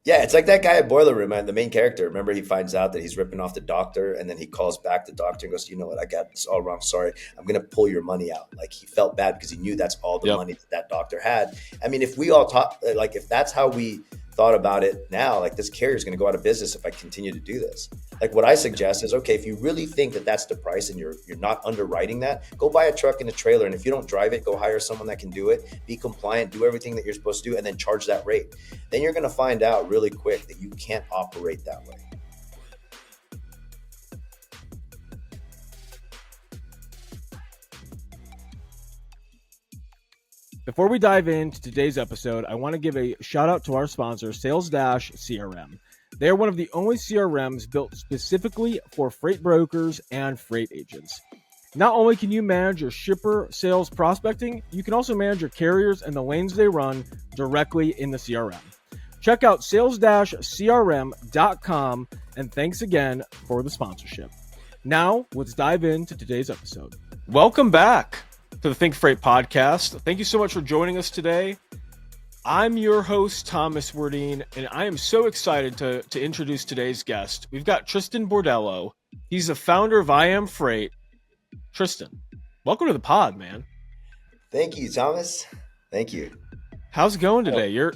Yeah, it's like that guy at Boiler Room, man, the main character. Remember, he finds out that he's ripping off the doctor, and then he calls back the doctor and goes, "You know what? I got this all wrong. Sorry, I'm gonna pull your money out." Like he felt bad because he knew that's all the Yep. money that doctor had. I mean, if we all talk, like if that's how we thought about it now, like this carrier is gonna go out of business if I continue to do this. Like what I suggest is, okay, if you really think that that's the price and you're not underwriting that, go buy a truck and a trailer, and if you don't drive it, go hire someone that can do it, be compliant, do everything that you're supposed to do, and then charge that rate. Then you're going to find out really quick that you can't operate that way. Before we dive into today's episode, I want to give a shout out to our sponsor, Sales Dash CRM. They are one of the only CRMs built specifically for freight brokers and freight agents. Not only can you manage your shipper sales prospecting, you can also manage your carriers and the lanes they run directly in the CRM. Check out sales-crm.com, and thanks again for the sponsorship. Now, let's dive into today's episode. Welcome back to the ThinkFreight Podcast. Thank you so much for joining us today. I'm your host, Thomas Wardine, and I am so excited to introduce today's guest. We've got Tristan Bordallo. He's the founder of ThinkFreight. Tristan, welcome to the pod, man. Thank you, Thomas. Thank you. How's it going today? You're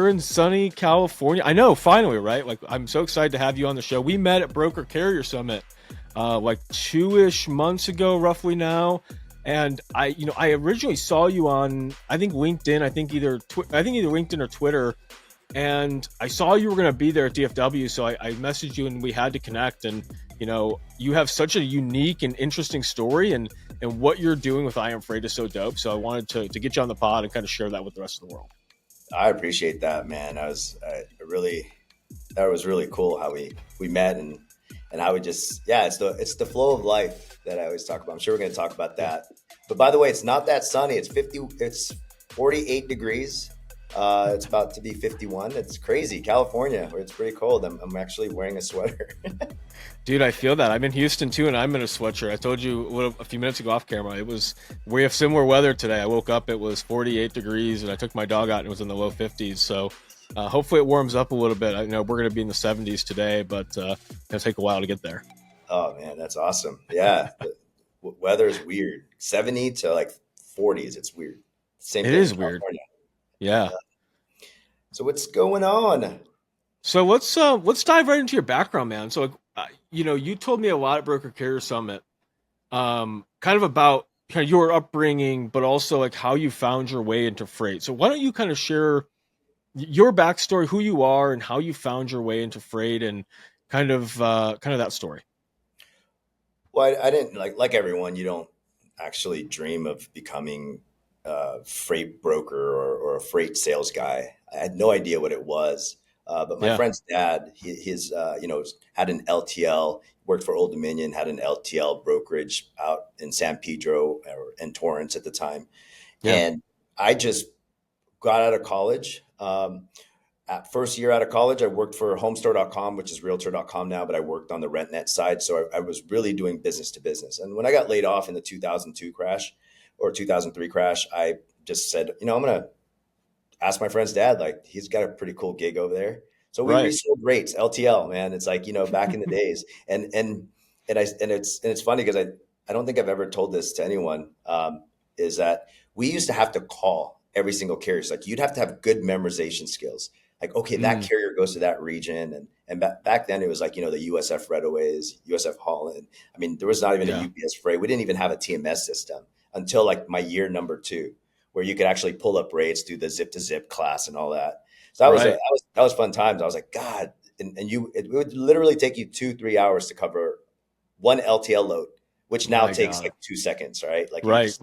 in sunny California. I know, finally, right? Like, I'm so excited to have you on the show. We met at Broker Carrier Summit like 2-ish months ago, roughly now. And I originally saw you on, I think LinkedIn, I think either LinkedIn or Twitter. And I saw you were going to be there at DFW. So I messaged you and we had to connect. And, you have such a unique and interesting story, and what you're doing with ThinkFreight is so dope. So I wanted to get you on the pod and kind of share that with the rest of the world. I appreciate that, man. That was really cool how we met and how we just, it's the flow of life that I always talk about. I'm sure we're going to talk about that. But by the way, it's not that sunny. It's 48 degrees. It's about to be 51. It's crazy. California, where it's pretty cold. I'm actually wearing a sweater. Dude, I feel that. I'm in Houston too, and I'm in a sweatshirt. I told you a few minutes ago off camera. We have similar weather today. I woke up, it was 48 degrees, and I took my dog out and it was in the low 50s. So hopefully it warms up a little bit. I know we're going to be in the 70s today, but it's going to take a while to get there. Oh man, that's awesome. Yeah. The weather is weird. 70 to like 40s. It's weird. It is weird. Yeah. So what's going on? So let's dive right into your background, man. So you told me a lot at Broker Carrier Summit, kind of about kind of your upbringing, but also like how you found your way into freight. So why don't you kind of share your backstory, who you are, and how you found your way into freight, and kind of that story. Well, I didn't like everyone. You don't actually dream of becoming a freight broker or a freight sales guy. I had no idea what it was. But my friend's dad, his had an LTL, worked for Old Dominion, had an LTL brokerage out in San Pedro and Torrance at the time. Yeah. And I just got out of college. At first year out of college, I worked for homestore.com, which is realtor.com now, but I worked on the RentNet side. So I was really doing business to business. And when I got laid off in the 2002 crash or 2003 crash, I just said, I'm going to ask my friend's dad, like he's got a pretty cool gig over there. So we resold rates, LTL, man. It's like, back in the days. And it's funny because I don't think I've ever told this to anyone, is that we used to have to call every single carrier. It's like you'd have to have good memorization skills. Like, okay, that carrier goes to that region. And back then it was like, the USF Redaways, USF Holland. I mean, there was not even a UPS Freight. We didn't even have a TMS system until like my year number 2, where you could actually pull up rates, do the zip to zip class and all that. So that was fun times. I was like, God, it would literally take you 2-3 hours to cover one LTL load, which now takes like 2 seconds, right? Like rates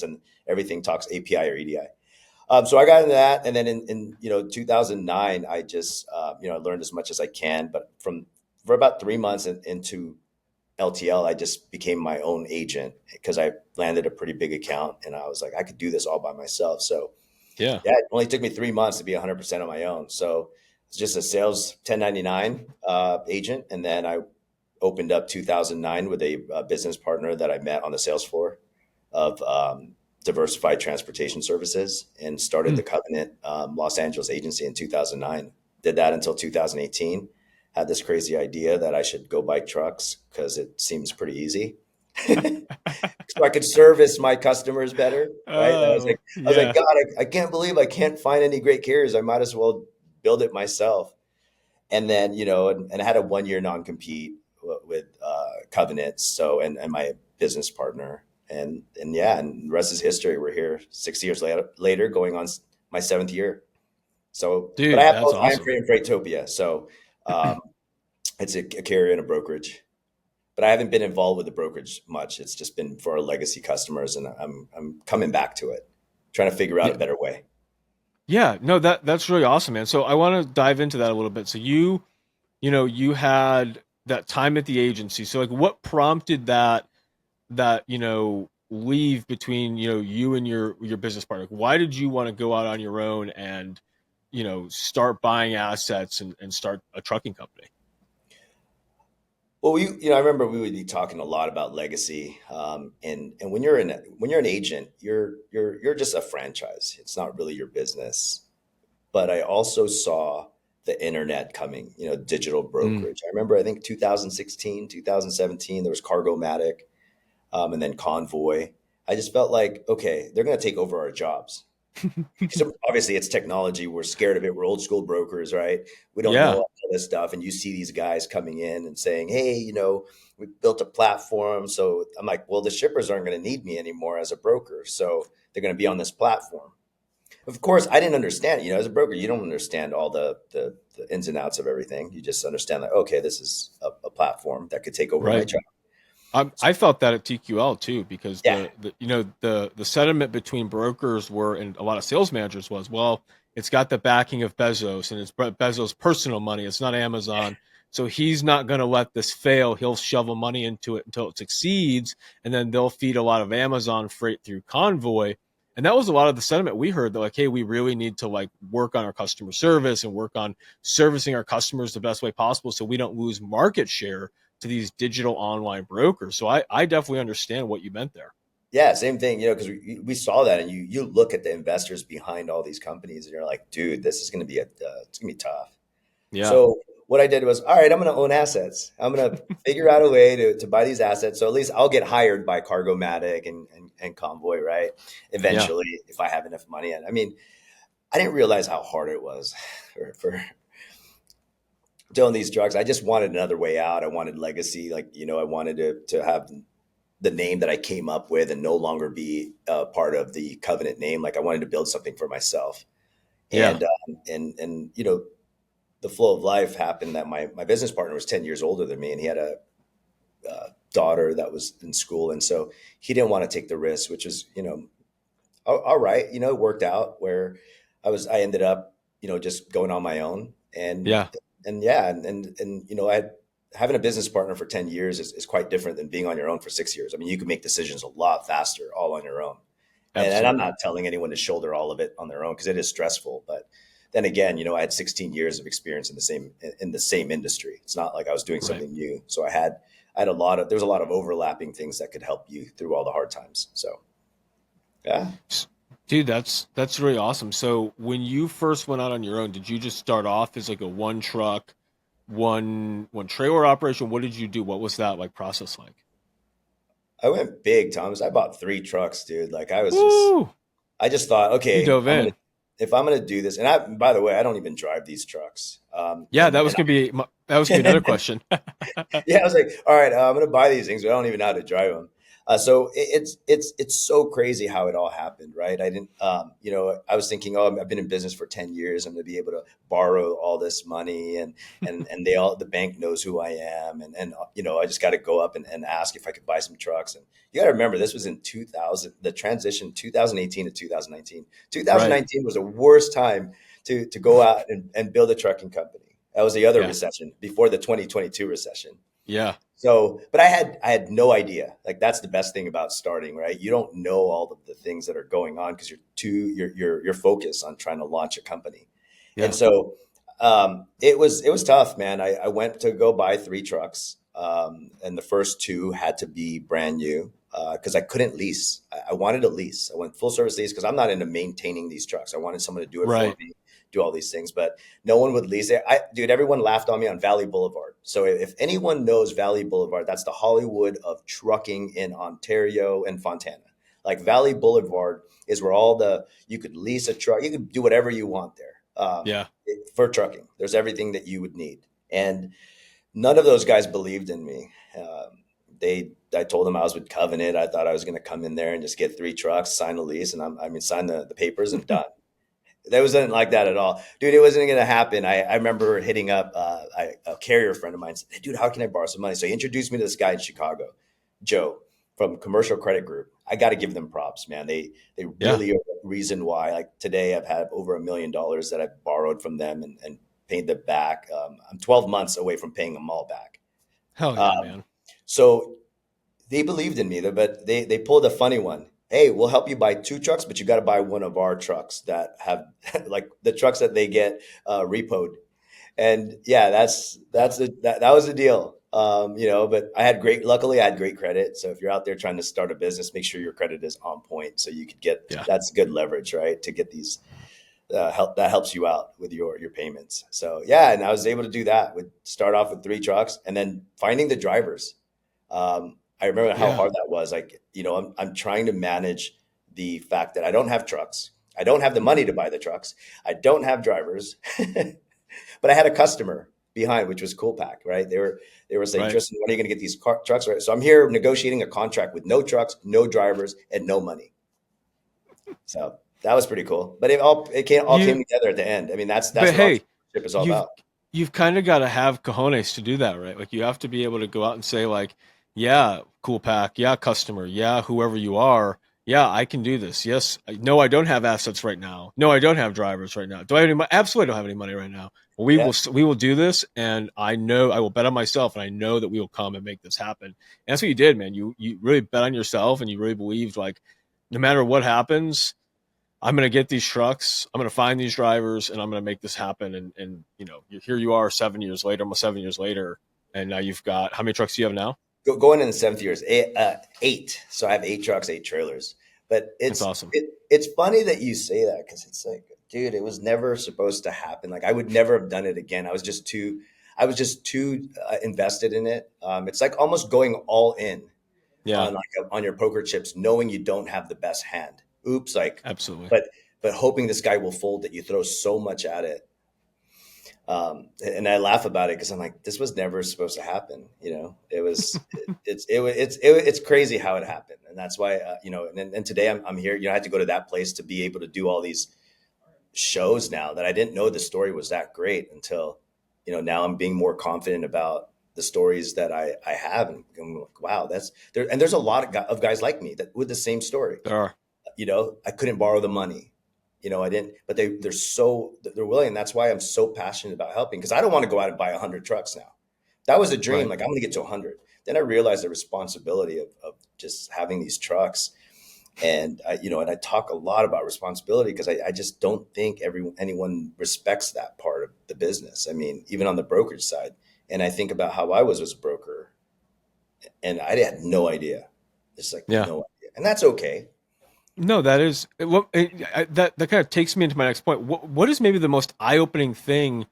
and everything talks API or EDI. So I got into that, and then in 2009, I just I learned as much as I can. But for about 3 months into LTL, I just became my own agent because I landed a pretty big account, and I was like, I could do this all by myself. So it only took me 3 months to be 100% on my own. So it's just a sales 1099 agent, and then I opened up 2009 with a business partner that I met on the sales floor of Diversified Transportation Services, and started the Covenant Los Angeles agency in 2009. Did that until 2018. Had this crazy idea that I should go buy trucks because it seems pretty easy. So I could service my customers better, right? And Oh, I was like, yeah. God, I can't believe I can't find any great carriers. I might as well build it myself. And then, and I had a 1 year non-compete with covenants. So, and my business partner, and yeah, and the rest is history. We're here 6 years later, going on my seventh year. So, but I Dude, have that's both awesome. Freight and Freightopia. So, um, it's a carrier and a brokerage, but I haven't been involved with the brokerage much. It's just been for our legacy customers, and I'm coming back to it, trying to figure out Yeah, a better way. yeah, no, that's really awesome, man. So I want to dive into that a little bit. So you had that time at the agency. So like what prompted that leave between, you and your business partner? Like, why did you want to go out on your own and, start buying assets and start a trucking company? Well, I remember we would be talking a lot about legacy, and when you're an agent, you're just a franchise. It's not really your business. But I also saw the internet coming, digital Mm. brokerage. I remember, I think 2016, 2017, there was Cargomatic, and then Convoy. I just felt like, okay, they're going to take over our jobs. Because obviously it's technology. We're scared of it. We're old school brokers, right? We don't know Yeah. all this stuff. And you see these guys coming in and saying, hey, we built a platform. So I'm like, well, the shippers aren't going to need me anymore as a broker. So they're going to be on this platform. Of course, I didn't understand it. As a broker, you don't understand all the ins and outs of everything. You just understand that, okay, this is a platform that could take over my Right. job. I felt that at TQL too, because Yeah. the sentiment between brokers and a lot of sales managers was, well, it's got the backing of Bezos and it's Bezos' personal money. It's not Amazon. So he's not going to let this fail. He'll shovel money into it until it succeeds. And then they'll feed a lot of Amazon freight through Convoy. And that was a lot of the sentiment we heard, that like, hey, we really need to like work on our customer service and work on servicing our customers the best way possible so we don't lose market share to these digital online brokers. So I definitely understand what you meant there. Yeah, same thing, because we saw that, and you look at the investors behind all these companies, and you're like, dude, this is going to be it's going to be tough. Yeah. So what I did was, all right, I'm going to own assets. I'm going to figure out a way to buy these assets. So at least I'll get hired by Cargomatic and Convoy, right? Yeah. Eventually, if I have enough money. And I mean, I didn't realize how hard it was for doing these drugs. I just wanted another way out. I wanted legacy. Like, I wanted to have the name that I came up with and no longer be part of the covenant name. Like I wanted to build something for myself. Yeah. And the flow of life happened that my business partner was 10 years older than me, and he had a daughter that was in school. And so he didn't want to take the risk, which was, all right. It worked out where I ended up, just going on my own, Yeah. and yeah. Having a business partner for 10 years is quite different than being on your own for 6 years. I mean, you can make decisions a lot faster all on your own. And I'm Absolutely. not telling anyone to shoulder all of it on their own because it is stressful. But then again, I had 16 years of experience in the same industry. It's not like I was doing Right. something new. So there was a lot of overlapping things that could help you through all the hard times. So yeah. Dude, that's really awesome. So when you first went out on your own, did you just start off as like a one truck, one trailer operation? What did you do? What was that like process like? I went big, Thomas. I bought 3 trucks, dude. Like Woo! I just thought, You okay, dove in. if I'm gonna do this, and by the way, I don't even drive these trucks. Yeah, that was gonna be another question. Yeah, I was like, all right, I'm gonna buy these things, but I don't even know how to drive them. So it's so crazy how it all happened, right? I didn't, I was thinking, oh, I've been in business for 10 years. I'm gonna be able to borrow all this money, and the bank knows who I am, and I just got to go up and ask if I could buy some trucks. And you got to remember, this was in 2000, the transition 2018 to 2019. Right. 2019 was the worst time to go out and build a trucking company. That was the other Yeah. recession before the 2022 recession. Yeah. So, but I had no idea. Like that's the best thing about starting, right? You don't know all of the things that are going on because you're focused on trying to launch a company. And Yeah. so it was tough, man. I went to go buy 3 trucks, and the first 2 had to be brand new because I couldn't lease. I wanted a lease. I went full service lease because I'm not into maintaining these trucks. I wanted someone to do it for Right. me, do all these things, but no one would lease it. Dude, everyone laughed on me on Valley Boulevard. So if anyone knows Valley Boulevard, that's the Hollywood of trucking in Ontario and Fontana. Like Valley Boulevard is where you could lease a truck, you could do whatever you want there. Yeah. For trucking, there's everything that you would need. And none of those guys believed in me. I told them I was with Covenant. I thought I was going to come in there and just get 3 trucks, sign a lease, and sign the papers and done. That wasn't like that at all, dude. It wasn't going to happen. I remember hitting up a carrier friend of mine. Said, hey, dude, how can I borrow some money? So he introduced me to this guy in Chicago, Joe from Commercial Credit Group. I got to give them props, man. They really are the reason why. Like today, I've had over $1 million that I've borrowed from them and paid them back. I'm 12 months away from paying them all back. Hell yeah, man. So they believed in me, but they pulled a funny one. Hey, we'll help you buy 2 trucks, but you got to buy one of our trucks that have like the trucks that they get repoed. And yeah, that was the deal. But luckily I had great credit. So if you're out there trying to start a business, make sure your credit is on point so you could that's good leverage, right? To get these that helps you out with your payments. So yeah, and I was able to do that. Would start off with 3 trucks and then finding the drivers. I remember how hard that was. Like, I'm trying to manage the fact that I don't have trucks. I don't have the money to buy the trucks. I don't have drivers, but I had a customer behind, which was Coolpack, right? They were saying, Tristan, when are you going to get these trucks? Right. So I'm here negotiating a contract with no trucks, no drivers, and no money. So that was pretty cool. But it came together at the end. I mean, that's what entrepreneurship is all about. You've kind of got to have cojones to do that, right? Like you have to be able to go out and say like, yeah, Coolpack, yeah, customer, yeah, whoever you are, yeah, I can do this. Yes, no, I don't have assets right now. No, I don't have drivers right now. Do I have any money? Absolutely don't have any money right now. Well, we will do this, and I know I will bet on myself, and I know that we will come and make this happen. And that's what you did, man. You really bet on yourself, and you really believed like, no matter what happens, I'm going to get these trucks. I'm going to find these drivers, and I'm going to make this happen. And here you are 7 years later, almost 7 years later, and now you've got how many trucks do you have now? Going in the 7th year is 8. So I have 8 trucks, 8 trailers. But it's That's awesome. It's funny that you say that because it's like, dude, it was never supposed to happen. Like I would never have done it again. I was just too invested in it. It's like almost going all in on your poker chips, knowing you don't have the best hand. Oops, like absolutely. But hoping this guy will fold that you throw so much at it. And I laugh about it because I'm like, this was never supposed to happen. It was, it's crazy how it happened. And that's why, and today I'm here, I had to go to that place to be able to do all these shows now that I didn't know the story was that great until, now I'm being more confident about the stories that I have. And I'm like, wow, that's there. And there's a lot of guys like me that with the same story. There are. I couldn't borrow the money. I didn't, but they're willing. And that's why I'm so passionate about helping because I don't want to go out and buy 100 trucks now. That was a dream. Right. Like I'm going to get to 100. Then I realized the responsibility of just having these trucks. And I talk a lot about responsibility because I just don't think anyone respects that part of the business. I mean, even on the brokerage side. And I think about how I was as a broker and I had no idea. It's like, no idea. And that's okay. No, that is that kind of takes me into my next point. What is maybe the most eye-opening thing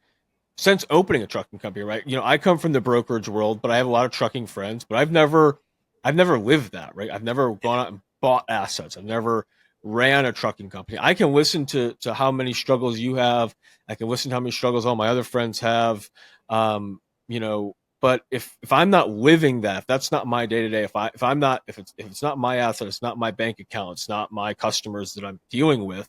since opening a trucking company, right? I come from the brokerage world, but I have a lot of trucking friends, but I've never lived that, right? I've never gone out and bought assets. I've never ran a trucking company. I can listen to how many struggles you have. I can listen to how many struggles all my other friends have. But if I'm not living that, if that's not my day to day, if it's not my asset, it's not my bank account, it's not my customers that I'm dealing with,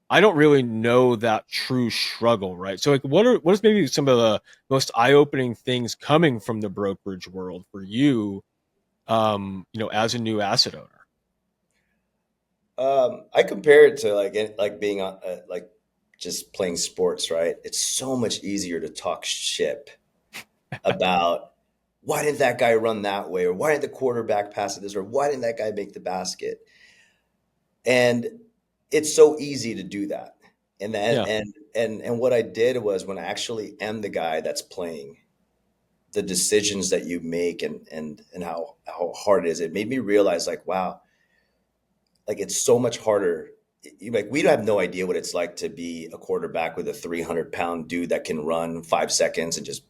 I don't really know that true struggle, right? So like, what is maybe some of the most eye opening things coming from the brokerage world for you, as a new asset owner? I compare it to like being on like just playing sports, right? It's so much easier to talk shit about why didn't that guy run that way, or why didn't the quarterback pass it this, or why didn't that guy make the basket? And it's so easy to do that. And then and what I did was when I actually am the guy that's playing, the decisions that you make and how hard it is, it made me realize like, wow, like it's so much harder like we have no idea what it's like to be a quarterback with a 300-pound dude that can run 5 seconds and just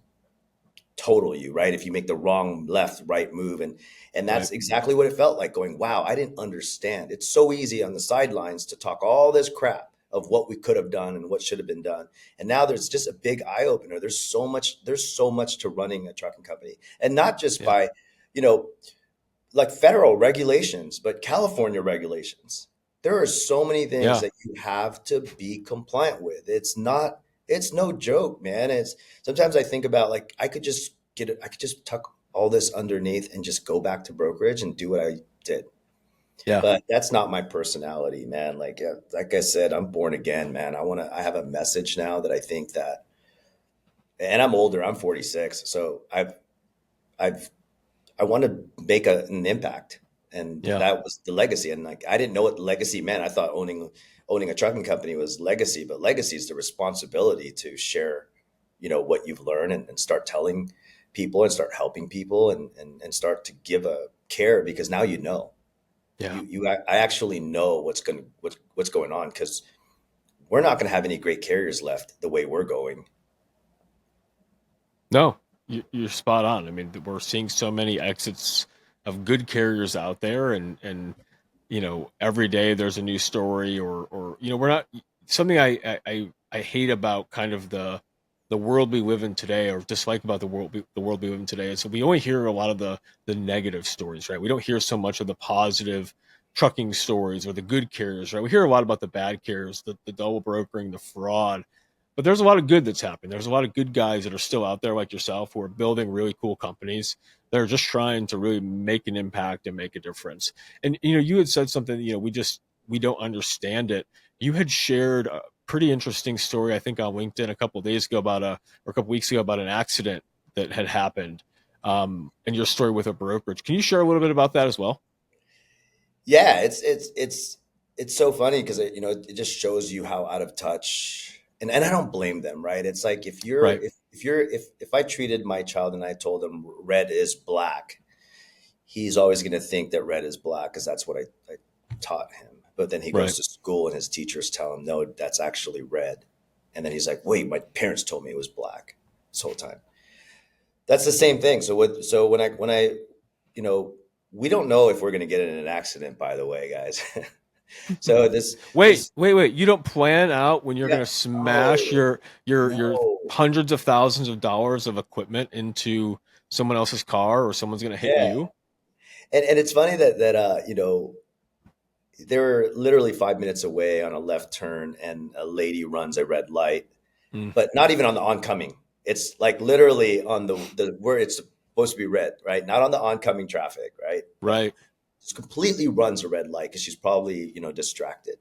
total you, right? If you make the wrong left, right move. And Right. that's exactly what it felt like going, wow, I didn't understand. It's so easy on the sidelines to talk all this crap of what we could have done and what should have been done. And now there's just a big eye opener. There's so much to running a trucking company. And not just Yeah. by, you know, like federal regulations, but California regulations. There are so many things Yeah. that you have to be compliant with. It's no joke, man. It's sometimes I think about like I could just tuck all this underneath and just go back to brokerage and do what I did. Yeah. But that's not my personality, man. Like I said, I'm born again, man. I have a message now that I think that, and I'm older, I'm 46. So I've I want to make an impact, and Yeah. that was the legacy. And like I didn't know what legacy meant. I thought owning a trucking company was legacy, but legacy is the responsibility to share, what you've learned and start telling people and start helping people and start to give a care because now Yeah. I actually know what's going on because we're not going to have any great carriers left the way we're going. No, you're spot on. I mean, we're seeing so many exits of good carriers out there, and every day there's a new story, or we're not something I hate about kind of the world we live in today, or dislike about the world we live in today, is that we only hear a lot of the negative stories, right? We don't hear so much of the positive trucking stories or the good carriers, right? We hear a lot about the bad carriers, the double brokering, the fraud, but there's a lot of good that's happening. There's a lot of good guys that are still out there like yourself who are building really cool companies. They're just trying to really make an impact and make a difference. And you had said something, we don't understand it. You had shared a pretty interesting story, I think, on LinkedIn a couple of days ago or a couple weeks ago about an accident that had happened, and your story with a brokerage. Can you share a little bit about that as well? Yeah, it's so funny because it just shows you how out of touch, and I don't blame them, right? It's like Right. if I treated my child and I told him red is black, he's always going to think that red is black because that's what I taught him. But then he goes Right. to school and his teachers tell him, no, that's actually red, and then he's like, wait, my parents told me it was black this whole time. That's the same thing. So when I you know we don't know if we're going to get in an accident, by the way, guys. So Wait, this wait, wait. You don't plan out when you're yeah, going to smash no, your no, hundreds of thousands of dollars of equipment into someone else's car, or someone's going to hit yeah. you? And it's funny that they were literally 5 minutes away on a left turn, and a lady runs a red light, Mm, but not even on the oncoming. It's like literally on the where it's supposed to be red, right? Not on the oncoming traffic, right? But right. just completely runs a red light because she's probably distracted.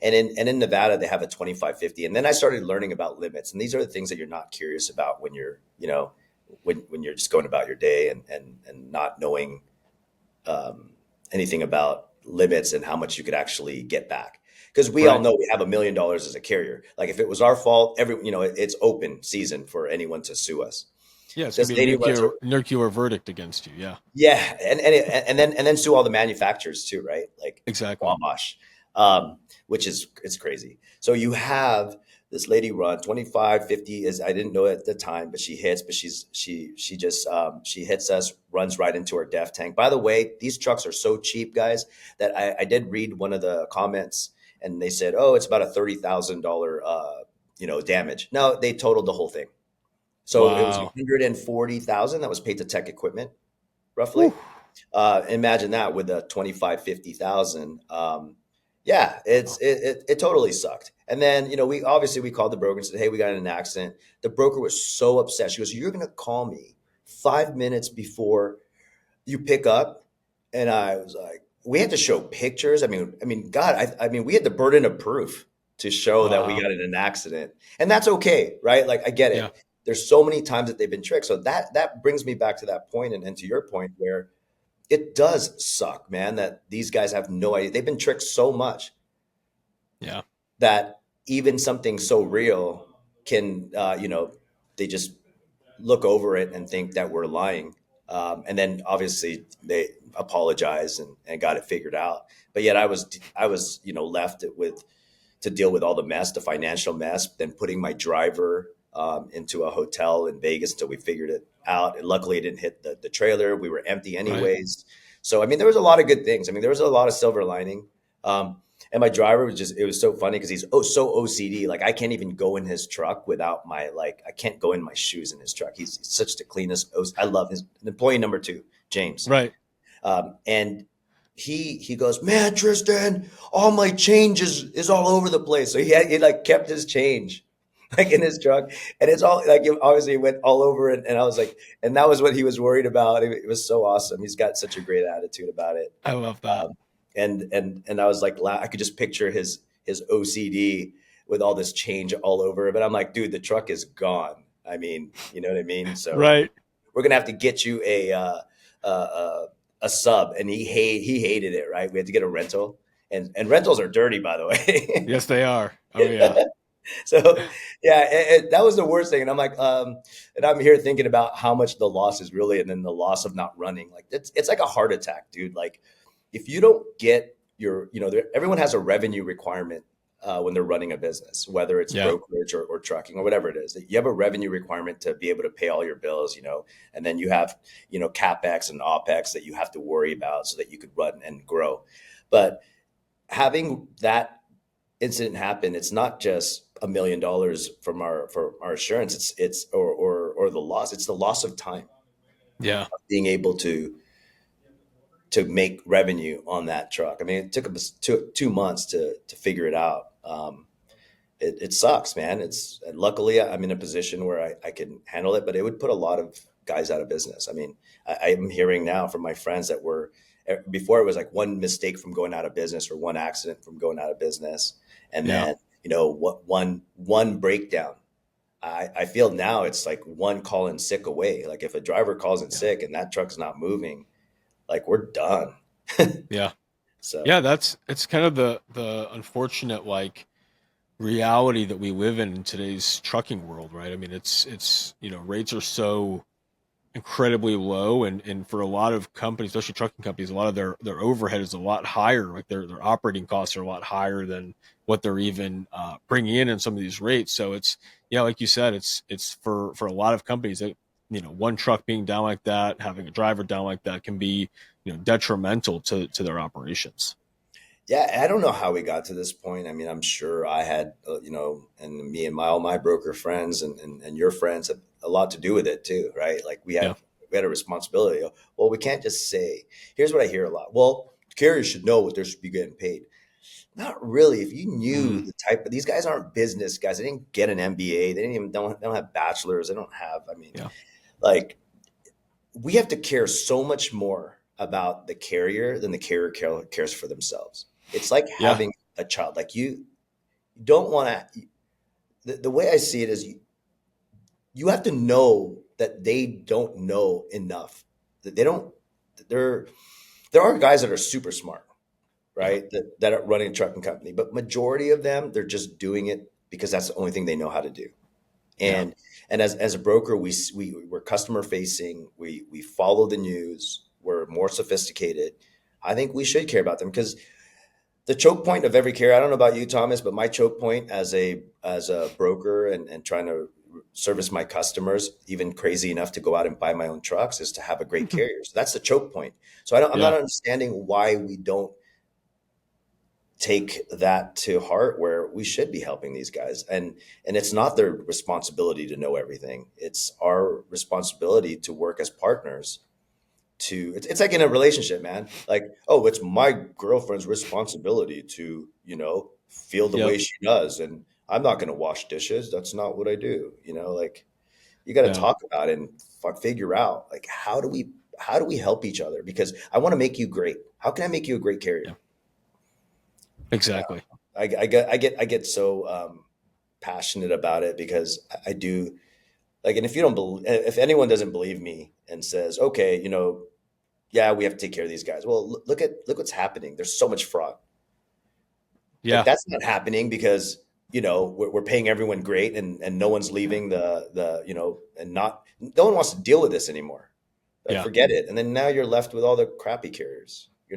And in Nevada they have a 25/50, and then I started learning about limits, and these are the things that you're not curious about when you're when you're just going about your day and not knowing um, anything about limits and how much you could actually get back. Because we all Right. know we have $1 million as a carrier. Like if it was our fault, it's open season for anyone to sue us. Yeah, it's going This to be a lady runs her, nuclear verdict against you. Yeah, yeah, and then sue all the manufacturers too, right? Like exactly. Wabash, which is it's crazy. So you have this lady run 25/50 is I didn't know at the time, but she hits, but she just she hits us, runs right into our def tank. By the way, these trucks are so cheap, guys, that I did read one of the comments and they said, oh, it's about a $30,000 damage. No, they totaled the whole thing. So it was Wow. 140,000 that was paid to tech equipment, roughly. Whew. Imagine that with a 25, 50,000. Yeah, it totally sucked. And then, we called the broker and said, hey, we got in an accident. The broker was so upset. She goes, you're going to call me 5 minutes before you pick up. And I was like, we had to show pictures. I mean, God, I mean, we had the burden of proof to show that we Wow. got in an accident, and that's okay, right? Like, I get Yeah. it. There's so many times that they've been tricked. So that brings me back to that point and to your point where it does suck, man, that these guys have no idea. They've been tricked so much Yeah. that even something so real can, they just look over it and think that we're lying. And then obviously they apologized and got it figured out. But yet I was left with to deal with all the mess, the financial mess, then putting my driver into a hotel in Vegas until we figured it out. And luckily, it didn't hit the trailer. We were empty Right. anyways. So, I mean, there was a lot of good things. I mean, there was a lot of silver lining. And my driver it was so funny because he's so OCD. Like, I can't even go in his truck without I can't go in my shoes in his truck. He's such the cleanest. I love his employee number 2, James. Right. And he goes, man, Tristan, all my change is all over the place. So he like kept his change like in his truck, and it's all like obviously it went all over, and I was like, and that was what he was worried about. It was so awesome. He's got such a great attitude about it. I love that. And I was like, I could just picture his OCD with all this change all over. But I'm like, dude, the truck is gone. I mean, you know what I mean? So Right. we're gonna have to get you a sub, and he hated it. Right, we had to get a rental, and rentals are dirty, by the way. Yes, they are. Oh yeah. So yeah, that was the worst thing. And I'm like, and I'm here thinking about how much the loss is really, and then the loss of not running. Like it's like a heart attack, dude. Like if you don't get everyone has a revenue requirement when they're running a business, whether it's Yeah. brokerage or trucking or whatever it is. You have a revenue requirement to be able to pay all your bills, and then you have, CapEx and OpEx that you have to worry about so that you could run and grow. But having that incident happen, it's not just $1 million for our insurance. It's or the loss. It's the loss of time, Yeah. being able to make revenue on that truck. I mean, it took us 2 months to figure it out. It sucks, man. And luckily I'm in a position where I can handle it, but it would put a lot of guys out of business. I mean, I'm hearing now from my friends that before it was like one mistake from going out of business or one accident from going out of business. And Yeah. then, one breakdown. I feel now it's like one call in sick away. Like if a driver calls in Yeah. sick and that truck's not moving, like we're done. Yeah. So Yeah. It's kind of the unfortunate reality that we live in today's trucking world, right? I mean, it's rates are so incredibly low, and for a lot of companies, especially trucking companies, a lot of their overhead is a lot higher. Like their operating costs are a lot higher than what they're even bringing in some of these rates. So it's like you said, it's for a lot of companies that one truck being down like that, having a driver down like that can be detrimental to their operations. yeah, I don't know how we got to this point. I mean, I'm sure I had, and me and all my broker friends and your friends have a lot to do with it too, right? Like Yeah. we had a responsibility. Well, we can't just say, here's what I hear a lot. Well, carriers should know what they should be getting paid. Not really. If you knew Mm, the type of these guys aren't business guys. They didn't get an MBA. They didn't even they don't have bachelors. They don't have, I mean, yeah. like we have to care so much more about the carrier than the carrier cares for themselves. It's like Yeah. having a child. Like you don't want to. The way I see it is, you have to know that they don't know enough. That they don't. There there are guys that are super smart, Yeah. right? That are running a trucking company, but majority of them, they're just doing it because that's the only thing they know how to do. Yeah. And as a broker, we're customer facing. We follow the news. We're more sophisticated. I think we should care about them because the choke point of every carrier. I don't know about you, Thomas, but my choke point as a broker and trying to service my customers, even crazy enough to go out and buy my own trucks, is to have a great carrier. So that's the choke point. So I'm not Yeah. understanding why we don't take that to heart, where we should be helping these guys, and it's not their responsibility to know everything. It's our responsibility to work as partners. It's like in a relationship, man. Like, oh, it's my girlfriend's responsibility to feel the way Yep. she does, and I'm not going to wash dishes. That's not what I do. Like, you got to Yeah. talk about it and figure out, like, how do we help each other, because I want to make you great. How can I make you a great carrier? Yeah. Exactly. I get so passionate about it, because I do, like, and if anyone doesn't believe me and says, okay, yeah, we have to take care of these guys. Well, look what's happening. There's so much fraud. Like, Yeah. that's not happening because we're paying everyone great, and no one's leaving and no one wants to deal with this anymore. Like, Yeah. forget it. And then now you're left with all the crappy carriers. We're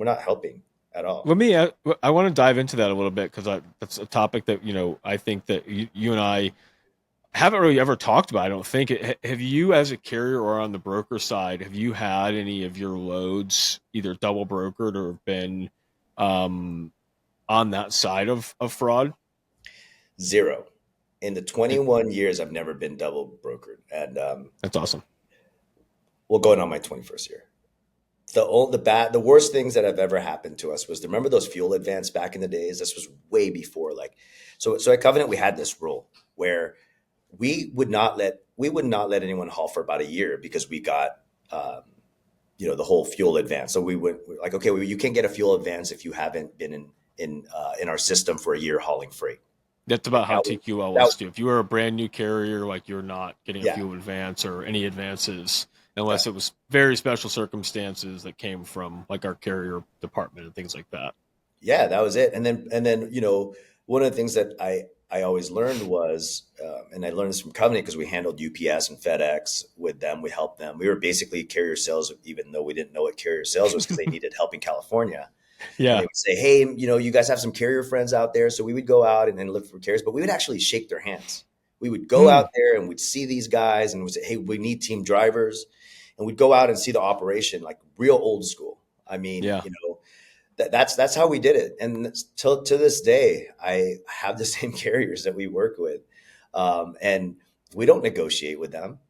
not helping at all. Let me. I want to dive into that a little bit because that's a topic that I think that you and I haven't really ever talked about. I don't think. Have you, as a carrier or on the broker side, have you had any of your loads either double brokered or been um, on that side of fraud? Zero. In the It, 21 years, I've never been double brokered. And that's awesome. well, going on my 21st year. The worst things that have ever happened to us was, remember those fuel advance back in the days? This was way before, like, so at Covenant we had this rule where we would not let anyone haul for about a year because we got um, the whole fuel advance. So we're like, okay, well, you can't get a fuel advance if you haven't been in our system for a year hauling freight. That's about how That was TQL that was too. If you were a brand new carrier, like you're not getting a yeah, fuel advance or any advances yeah. unless it was very special circumstances that came from like our carrier department and things like that. Yeah, that was it. And then one of the things that I always learned was, and I learned this from Covenant because we handled UPS and FedEx with them. We helped them. We were basically carrier sales, even though we didn't know what carrier sales was because they needed help in California. And they Yeah. would say, "Hey, you guys have some carrier friends out there." So we would go out and then look for carriers, but we would actually shake their hands. We would go Mm, out there and we'd see these guys and we'd say, "Hey, we need team drivers," and we'd go out and see the operation like real old school. I mean, yeah. that's how we did it, and till to this day I have the same carriers that we work with, and we don't negotiate with them.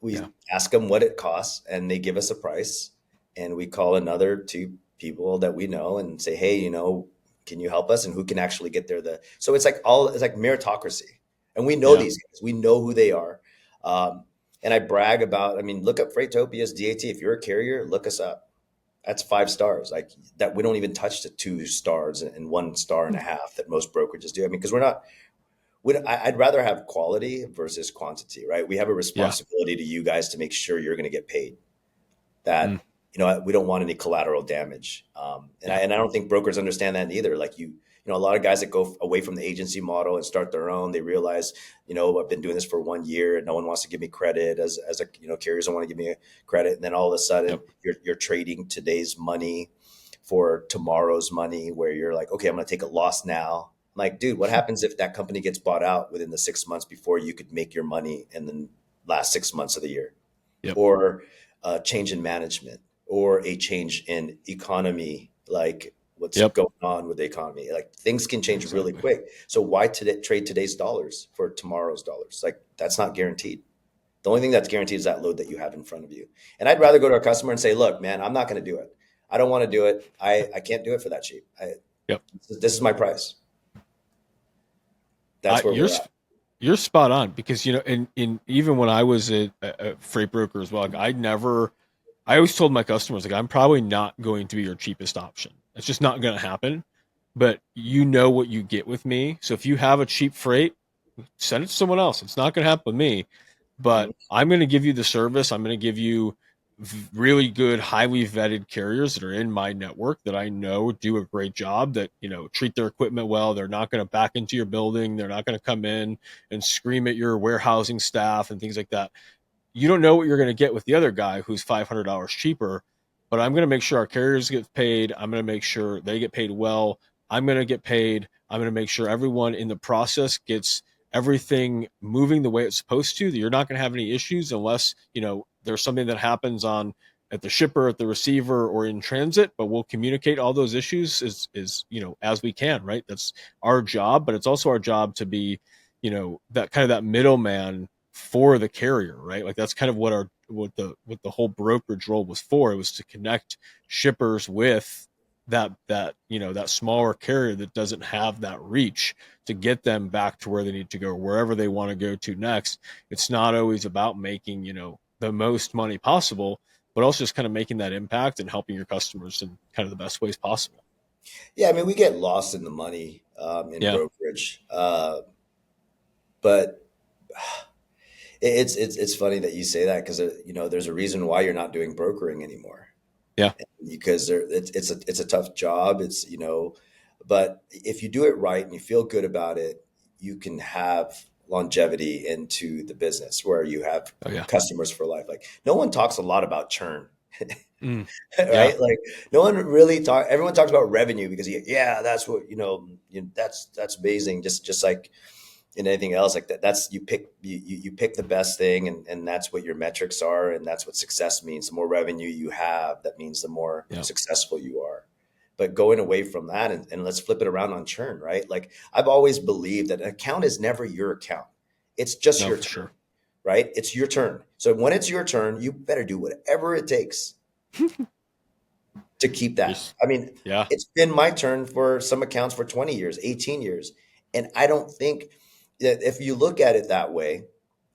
We Yeah. ask them what it costs and they give us a price, and we call another two people that we know and say, hey, can you help us, and who can actually get there. So it's like meritocracy, and we know Yeah. these guys, we know who they are. And I brag about, I mean, look up Freighttopia's DAT. If you're a carrier, look us up. That's 5 stars. Like that, we don't even touch the 2 stars and 1.5 stars that most brokerages do. I mean, because we're not. I'd rather have quality versus quantity, right? We have a Yeah. responsibility to you guys to make sure you're going to get paid. Mm, That we don't want any collateral damage, and I yeah. and I don't think brokers understand that either. Like a lot of guys that go away from the agency model and start their own, they realize, I've been doing this for 1 year and no one wants to give me credit as a carriers don't want to give me a credit, and then all of a sudden Yep. you're trading today's money for tomorrow's money, where you're like, okay, I'm going to take a loss now. I'm like, dude, what happens if that company gets bought out within the 6 months before you could make your money in the last 6 months of the year? Yep. Or a change in management, or a change in economy, like what's Yep. going on with the economy. Like things can change really Exactly. quick. So why trade today's dollars for tomorrow's dollars? Like that's not guaranteed. The only thing that's guaranteed is that load that you have in front of you. And I'd Yep. rather go to a customer and say, look, man, I'm not going to do it. I don't want to do it. I can't do it for that cheap. Yep. This is my price. Uh, That's where you're we're at. s- you're spot on because in even when I was a freight broker as well, like I always told my customers like I'm probably not going to be your cheapest option. It's just not going to happen. But you know what you get with me. So if you have a cheap freight, send it to someone else. It's not going to happen with me, but Mhm. I'm going to give you the service. I'm going to give you really good, highly vetted carriers that are in my network that I know do a great job, that, treat their equipment well. They're not going to back into your building. They're not going to come in and scream at your warehousing staff and things like that. You don't know what you're going to get with the other guy who's $500 cheaper, but I'm going to make sure our carriers get paid. I'm going to make sure they get paid well. I'm going to get paid. I'm going to make sure everyone in the process gets everything moving the way it's supposed to, that you're not going to have any issues unless, there's something that happens on at the shipper, at the receiver, or in transit, but we'll communicate all those issues as we can, right? That's our job, but it's also our job to be, that kind of that middleman for the carrier, right? Like that's kind of what the whole brokerage role was for. It was to connect shippers with that smaller carrier that doesn't have that reach, to get them back to where they need to go, wherever they want to go to next. It's not always about making, the most money possible, but also just kind of making that impact and helping your customers in kind of the best ways possible. Yeah, I mean, we get lost in the money in Yeah. brokerage, but it's funny that you say that, because there's a reason why you're not doing brokering anymore, Yeah. because it's a tough job. But if you do it right and you feel good about it, you can have longevity into the business where you have Oh yeah. customers for life. Like no one talks a lot about churn, Mm. Yeah. right? Like no one really talk. Everyone talks about revenue because yeah, that's what that's amazing. Just like in anything else, like that's you pick the best thing, and that's what your metrics are, and that's what success means. The more revenue you have, that means the more Yeah. successful you are. But going away from that, and let's flip it around on churn, right? Like I've always believed that an account is never your account. It's just No, your for turn, sure. right? It's your turn. So when it's your turn, you better do whatever it takes to keep that. Just I mean, yeah. it's been my turn for some accounts for 20 years, 18 years. And I don't think that if you look at it that way,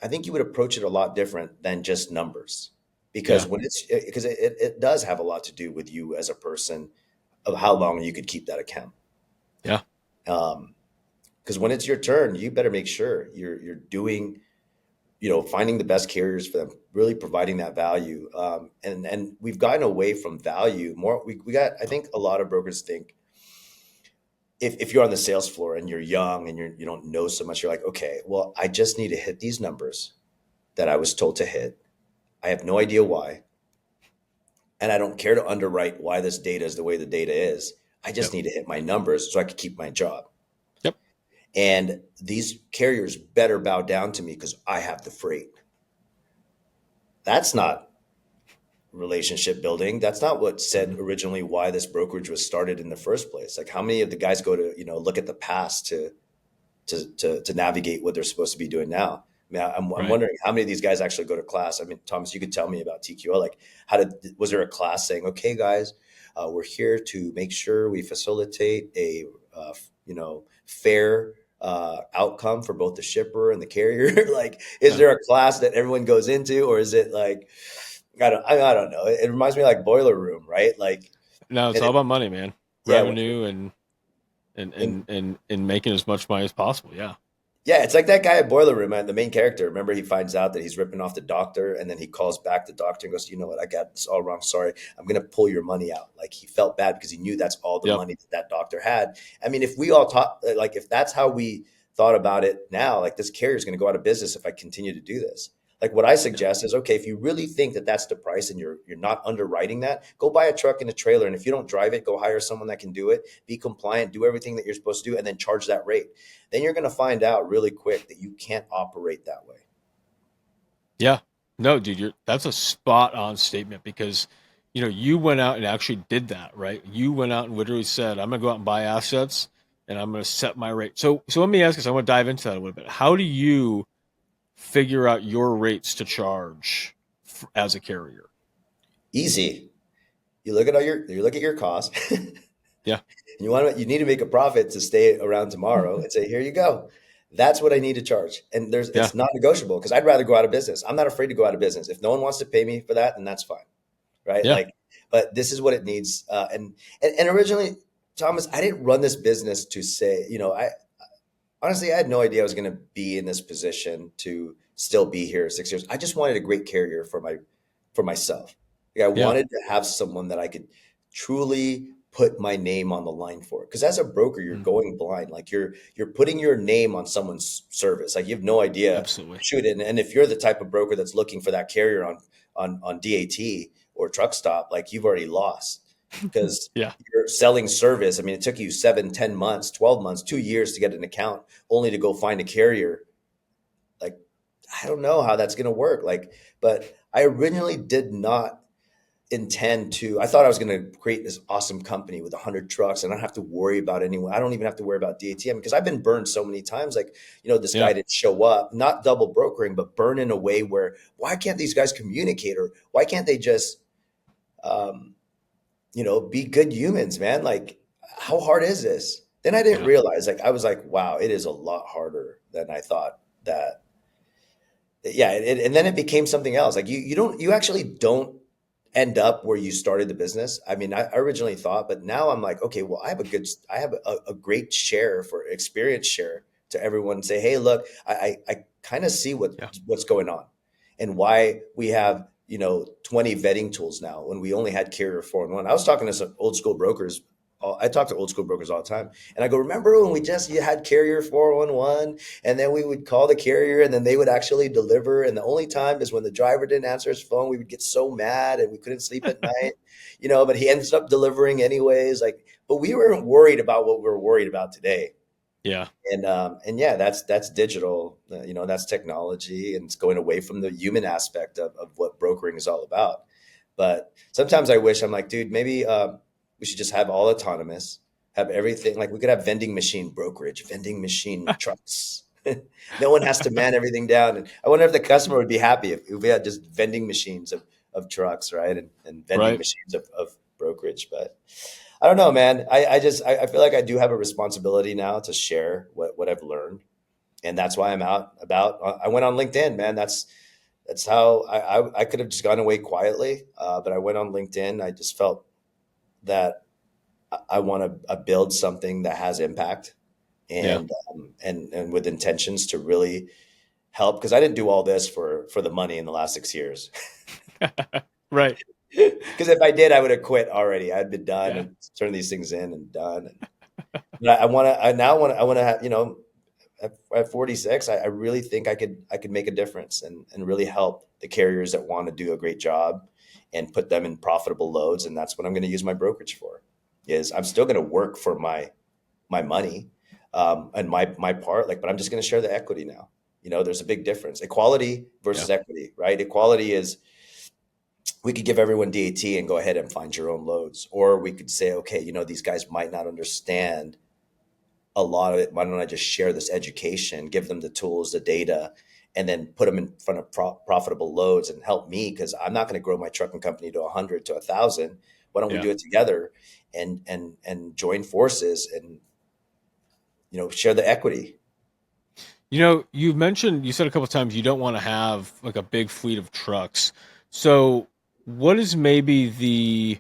I think you would approach it a lot different than just numbers. Because Yeah. when it does have a lot to do with you as a person of how long you could keep that account. Yeah. Because when it's your turn, you better make sure you're doing, finding the best carriers for them, really providing that value. And we've gotten away from value more. We got, I think a lot of brokers think if you're on the sales floor and you're young and you don't know so much, you're like, okay, well, I just need to hit these numbers that I was told to hit. I have no idea why. And I don't care to underwrite why this data is the way the data is. I just Yep. need to hit my numbers so I can keep my job. Yep. And these carriers better bow down to me because I have the freight. That's not relationship building. That's not what said Mhm. originally why this brokerage was started in the first place. Like how many of the guys go to, look at the past to navigate what they're supposed to be doing now? I mean, I'm Right. wondering how many of these guys actually go to class. I mean, Thomas, you could tell me about TQL. Like, was there a class saying, "Okay, guys, we're here to make sure we facilitate a fair outcome for both the shipper and the carrier"? Like, is Yeah. there a class that everyone goes into, or is it like I don't know. It reminds me of like Boiler Room, right? Like, No, it's and all it, about money, man. yeah, Revenue and and and and and making as much money as possible. Yeah. yeah, it's like that guy at Boiler Room, man, the main character. Remember, he finds out that he's ripping off the doctor, and then he calls back the doctor and goes, "You know what? I got this all wrong. Sorry, I'm gonna pull your money out." Like he felt bad because he knew that's all the Yep. money that doctor had. I mean, if we all taught, like, if that's how we thought about it now, like this carrier is gonna go out of business if I continue to do this. Like what I Yeah. suggest is, okay, if you really think that that's the price and you're not underwriting that, go buy a truck and a trailer, and if you don't drive it, go hire someone that can do it, be compliant, do everything that you're supposed to do, and then charge that rate. Then you're going to find out really quick that you can't operate that way. Yeah. No, dude, that's a spot on statement because you went out and actually did that, right? You went out and literally said, I'm gonna go out and buy assets and I'm gonna set my rate. So let me ask you, I want to dive into that a little bit. How do you figure out your rates to charge as a carrier? Easy. You look at your cost. Yeah. You need to make a profit to stay around tomorrow and say, here you go. That's what I need to charge. And Yeah. it's not negotiable because I'd rather go out of business. I'm not afraid to go out of business. If no one wants to pay me for that, then that's fine. Right. Yeah. Like, but this is what it needs. And originally, Thomas, I didn't run this business to say, I honestly, I had no idea I was going to be in this position to still be here 6 years. I just wanted a great carrier for myself. Like I Yeah. wanted to have someone that I could truly put my name on the line for. Because as a broker, you're Mm, going blind. Like you're putting your name on someone's service. Like you have no idea. absolutely. Shoot, and if you're the type of broker that's looking for that carrier on DAT or truck stop, like you've already lost because Yeah. you're selling service. I mean, it took you 7, 10 months, 12 months, 2 years to get an account, only to go find a carrier. Like I don't know how that's going to work. Like, but I originally did not intend to. I thought I was going to create this awesome company with 100 trucks and I don't have to worry about anyone. I don't even have to worry about DATM because I've been burned so many times. Like, this Yeah. guy didn't show up, not double brokering, but burn in a way where why can't these guys communicate or why can't they just, um, be good humans, man? Like, how hard is this? Then I didn't Yeah. realize, like, I was like, wow, it is a lot harder than I thought that. Yeah. And then it became something else. Like you actually don't end up where you started the business. I mean, I originally thought, but now I'm like, okay, well, I have a great share for experience share to everyone and say, hey, look, I kind of see Yeah. what's going on and why we have, 20 vetting tools now when we only had carrier 4-in-1. I was talking to some old school brokers I talk to old school brokers all the time, and I go, remember when you had carrier 411, and then we would call the carrier, and then they would actually deliver, and the only time is when the driver didn't answer his phone. We would get so mad, and we couldn't sleep at night, but he ends up delivering anyways. Like, but we weren't worried about what we're worried about today. Yeah. And yeah, that's digital, that's technology, and it's going away from the human aspect of what brokering is all about. But sometimes I wish, I'm like, dude, maybe we should just have all autonomous, have everything. Like we could have vending machine brokerage, vending machine trucks. No one has to man everything down. And I wonder if the customer would be happy if we had just vending machines of trucks, right? And vending Right. machines of brokerage. But I don't know, man. I feel like I do have a responsibility now to share what I've learned. And that's why I'm out about, I went on LinkedIn, man. That's how I could have just gone away quietly. But I went on LinkedIn. I just felt that I want to build something that has impact Yeah. and with intentions to really help. Cause I didn't do all this for the money in the last 6 years. Right. Because if I did, I would have quit already. I'd been done Yeah. and turned these things in and done. But I want to. I now want. I want to have. At 46, I really think I could make a difference and really help the carriers that want to do a great job and put them in profitable loads. And that's what I'm going to use my brokerage for. Is I'm still going to work for my money, and my part. Like, but I'm just going to share the equity now. There's a big difference. Equality Yeah. versus equity, right? Equality is we could give everyone DAT and go ahead and find your own loads. Or we could say, okay, these guys might not understand a lot of it. Why don't I just share this education, give them the tools, the data, and then put them in front of profitable loads and help me? Because I'm not going to grow my trucking company to 100 to 1,000. Why don't we Yeah. do it together and join forces and share the equity? You said a couple of times you don't want to have like a big fleet of trucks. So, what is maybe the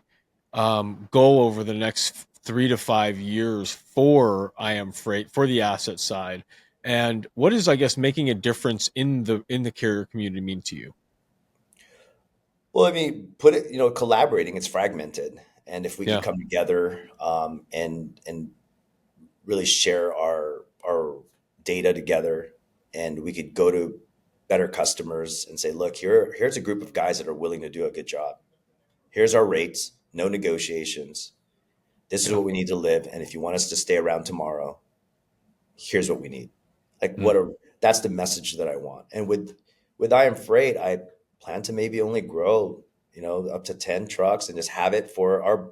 goal over the next 3 to 5 years for I am Freight for the asset side? And what is, I guess, making a difference in the carrier community mean to you? Well, I mean, put it, collaborating. It's fragmented, and if we could Yeah. come together and really share our data together, and we could go to better customers and say, look, here's a group of guys that are willing to do a good job. Here's our rates, no negotiations. This is Yeah. what we need to live, and if you want us to stay around tomorrow, here's what we need. Like Mm. that's the message that I want. And with I Am Freight, I plan to maybe only grow, up to 10 trucks and just have it for our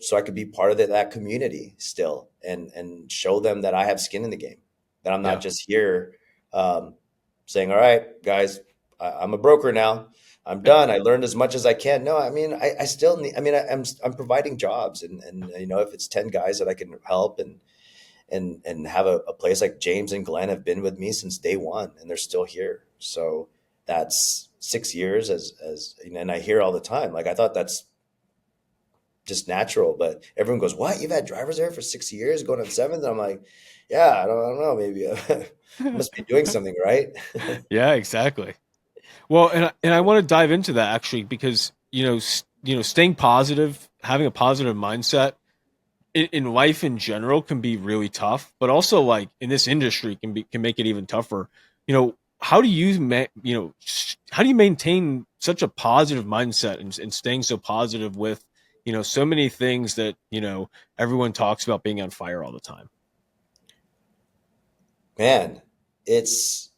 so I could be part of that community still and show them that I have skin in the game, that I'm not Yeah. just here saying, all right, guys, I'm a broker now. I'm done. I learned as much as I can. No, I mean, I still need, I mean, I'm providing jobs and if it's 10 guys that I can help and have a place like James and Glenn have been with me since day one, and they're still here. So that's 6 years and I hear all the time, like, I thought that's just natural, but everyone goes, what? You've had drivers there for 6 years going on seventh? And I'm like, yeah, I don't know. Maybe I must be doing something right. Yeah, exactly. Well, and I want to dive into that actually because staying positive, having a positive mindset in life in general can be really tough, but also like in this industry can make it even tougher. How do how do you maintain such a positive mindset and staying so positive with so many things that everyone talks about being on fire all the time? Man, it's,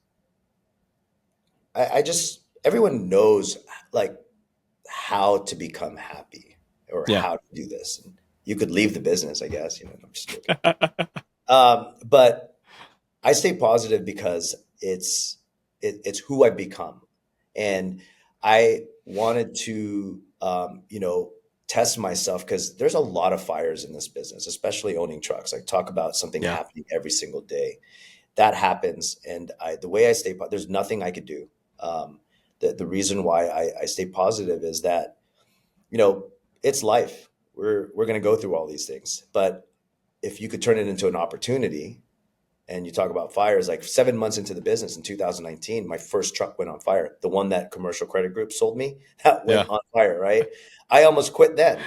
I just, everyone knows like how to become happy or Yeah. how to do this. And you could leave the business, I guess, I'm just joking. But I stay positive because it's who I've become, and I wanted to test myself because there's a lot of fires in this business, especially owning trucks. Like, talk about something Yeah. happening every single day. That happens, and the way I stay, there's nothing I could do. The reason why I stay positive is that you know it's life. We're going to go through all these things, but if you could turn it into an opportunity, and you talk about fires, like 7 months into the business in 2019, my first truck went on fire. The one that Commercial Credit Group sold me, that went Yeah. on fire, right? I almost quit then.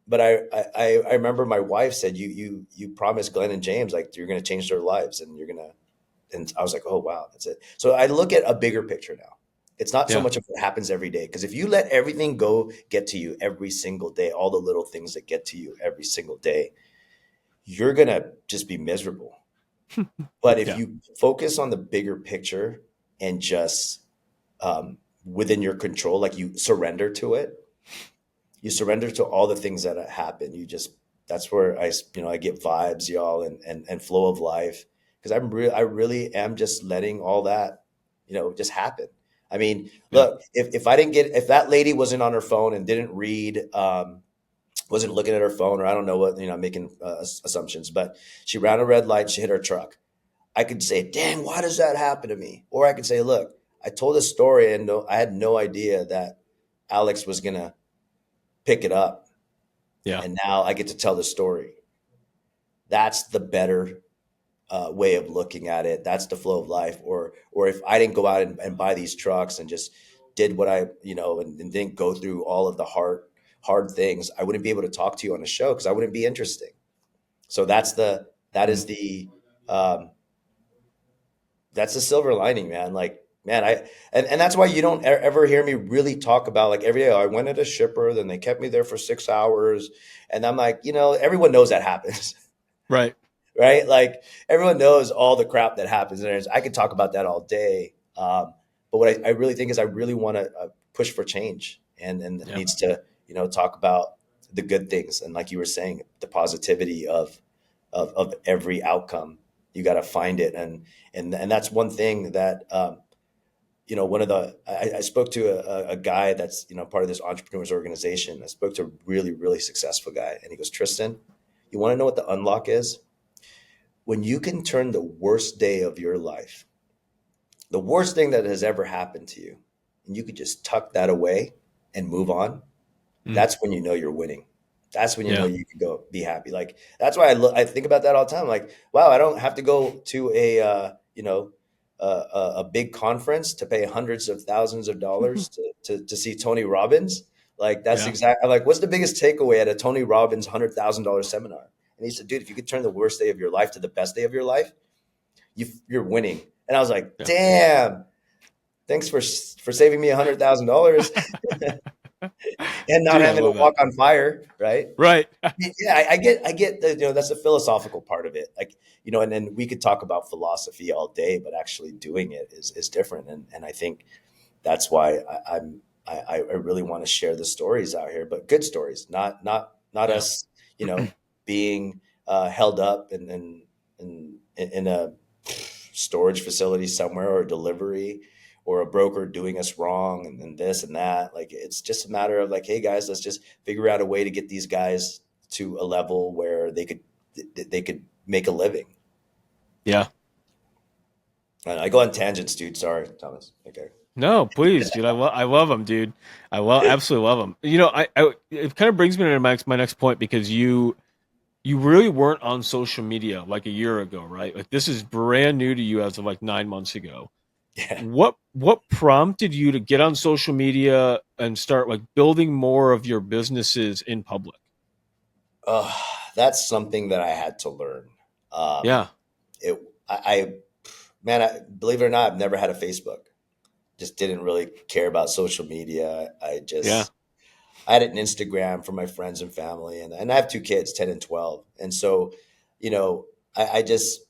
but I remember my wife said, you promised Glenn and James, like, you're going to change their lives, and you're going to, and I was like, oh wow, that's it. So I look at a bigger picture now. It's not so Yeah. much of what happens every day, because if you let everything go get to you every single day, all the little things that get to you every single day, you're going to just be miserable. But if Yeah. you focus on the bigger picture and just within your control, like you surrender to it, you surrender to all the things that happen. You just, that's where I get vibes, y'all, and flow of life, because I really am just letting all that, just happen. I mean, Yeah. look, if I didn't get, if that lady wasn't on her phone and didn't read, wasn't looking at her phone, or I don't know what, I'm making assumptions, but she ran a red light, she hit her truck. I could say, dang, why does that happen to me? Or I could say, look, I told a story and I had no idea that Alex was going to pick it up. Yeah. And now I get to tell the story. That's the better way of looking at it. That's the flow of life. Or if I didn't go out and buy these trucks and just did what I, and didn't go through all of the hard things, I wouldn't be able to talk to you on the show, because I wouldn't be interesting. So that Mm. is um, that's the silver lining, man. Like, man, and that's why you don't ever hear me really talk about, like, every day, oh, I went at a shipper, then they kept me there for 6 hours. And I'm like, everyone knows that happens. Right. Right? Like, everyone knows all the crap that happens. And I could talk about that all day. But what I really think is, I really want to push for change, and it Yeah. needs to, talk about the good things. And like you were saying, the positivity of every outcome. You got to find it. And that's one thing that, one of the, I spoke to a guy that's, part of this entrepreneurs organization. I spoke to a really, really successful guy, and he goes, Tristan, you want to know what the unlock is? When you can turn the worst day of your life, the worst thing that has ever happened to you, and you could just tuck that away and move on, Mm. that's when you know you're winning. That's when you know Yeah. you can go be happy. Like, that's why I think about that all the time. Like, wow, I don't have to go to a big conference to pay hundreds of thousands of dollars to see Tony Robbins. Like, that's Yeah. exactly, I'm like, what's the biggest takeaway at a Tony Robbins $100,000 seminar? And he said, dude, if you could turn the worst day of your life to the best day of your life, you're winning. And I was like, Yeah. damn, thanks for saving me $100,000 and not Dude, I having to love that. walk on fire, right? Right. Yeah, I get the, that's the philosophical part of it. Like, and then we could talk about philosophy all day, but actually doing it is different. And I think that's why I really want to share the stories out here, but good stories, not Yeah. us, being held up in a storage facility somewhere, or a delivery, or a broker doing us wrong, and this and that. Like, it's just a matter of, like, hey guys, let's just figure out a way to get these guys to a level where they could make a living. Yeah. And I go on tangents, dude. Sorry, Thomas. Okay. No, please, dude. I love them, dude. Absolutely love them. It kind of brings me to my next point, because you really weren't on social media like a year ago, right? Like, this is brand new to you as of like 9 months ago. Yeah. What prompted you to get on social media and start like building more of your businesses in public? Uh, that's something that I had to learn. Um, Yeah. it, I man, believe it or not, I've never had a Facebook. Just didn't really care about social media. Yeah. I had an Instagram for my friends and family, and I have two kids, 10 and 12. And so, you know, I just,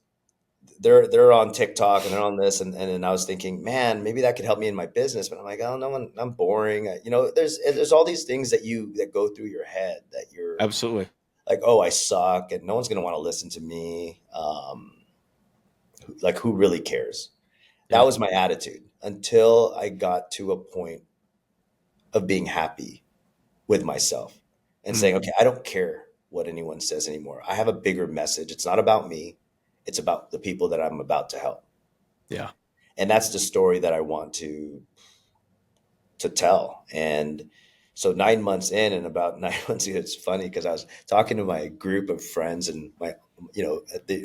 they're on TikTok and they're on this. And I was thinking, man, maybe that could help me in my business. But I'm like, oh, no, I'm boring. There's all these things that go through your head, that you're Absolutely. like, oh, I suck, and no one's going to want to listen to me. Like, who really cares? That Yeah. was my attitude until I got to a point of being happy with myself and Mm. saying, okay, I don't care what anyone says anymore. I have a bigger message. It's not about me. It's about the people that I'm about to help. Yeah. And that's the story that I want to tell. And So 9 months in, and about 9 months ago, it's funny because I was talking to my group of friends and my,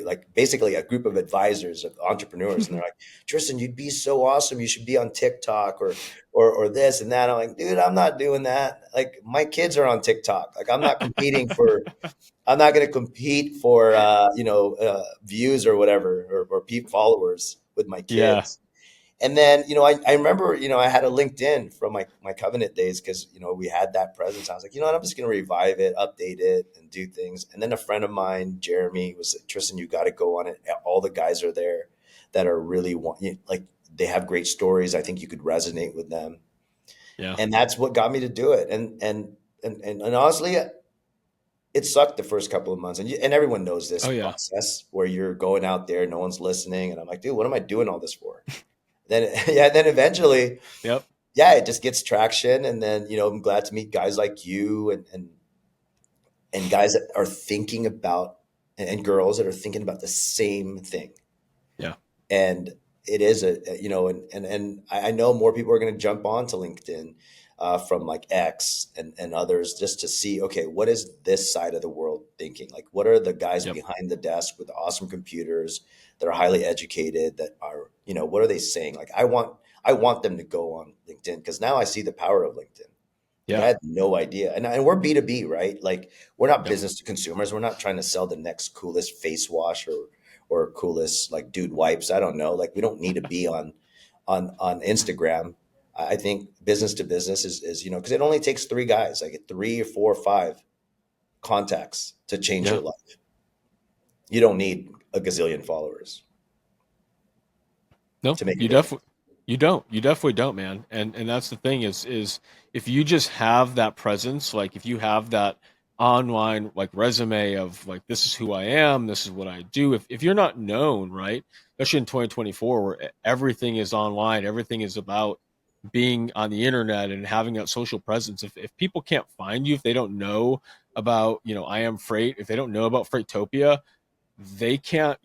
like basically a group of advisors of entrepreneurs, and they're like, Tristan, you'd be so awesome. You should be on TikTok or this and that. I'm like, dude, I'm not doing that. Like my kids are on TikTok. Like I'm not going to compete for views or whatever or peep followers with my Yeah. kids. And then, I remember, I had a LinkedIn from my Covenant days because, we had that presence. I was like, you know what, I'm just going to revive it, update it, and do things. And then a friend of mine, Jeremy, was like, Tristan, you got to go on it. All the guys are there that are really like they have great stories. I think you could resonate with them. Yeah. And that's what got me to do it. And honestly, it sucked the first couple of months. And everyone knows this Oh yeah. process where you're going out there, no one's listening. And I'm like, dude, what am I doing all this for? Then yeah, then eventually, Yep. yeah, it just gets traction, and then I'm glad to meet guys like you and guys that are thinking about and girls that are thinking about the same thing. Yeah. And it is and I know more people are going to jump onto LinkedIn from like X and others just to see, okay, what is this side of the world thinking? Like, what are the guys Yep. behind the desk with awesome computers that are highly educated that are, what are they saying? Like, I want them to go on LinkedIn because now I see the power of LinkedIn. Like I Yeah. had no idea. And we're B2B, right? Like we're not Yep. business to consumers. We're not trying to sell the next coolest face wash or coolest like dude wipes. I don't know. Like we don't need to be on Instagram. I think business to business is because it only takes three guys, like 3 or 4 or 5 contacts to change Yeah. your life. You don't need a gazillion followers No, to make a you difference. definitely you don't. You definitely don't, man. And that's the thing is if you just have that presence, like if you have that online like resume of like this is who I am, this is what I do. If you're not known, right? Especially in 2024 where everything is online, everything is about being on the internet and having that social presence. If people can't find you, if they don't know about, I am Freight, if they don't know about Freightopia, they can't,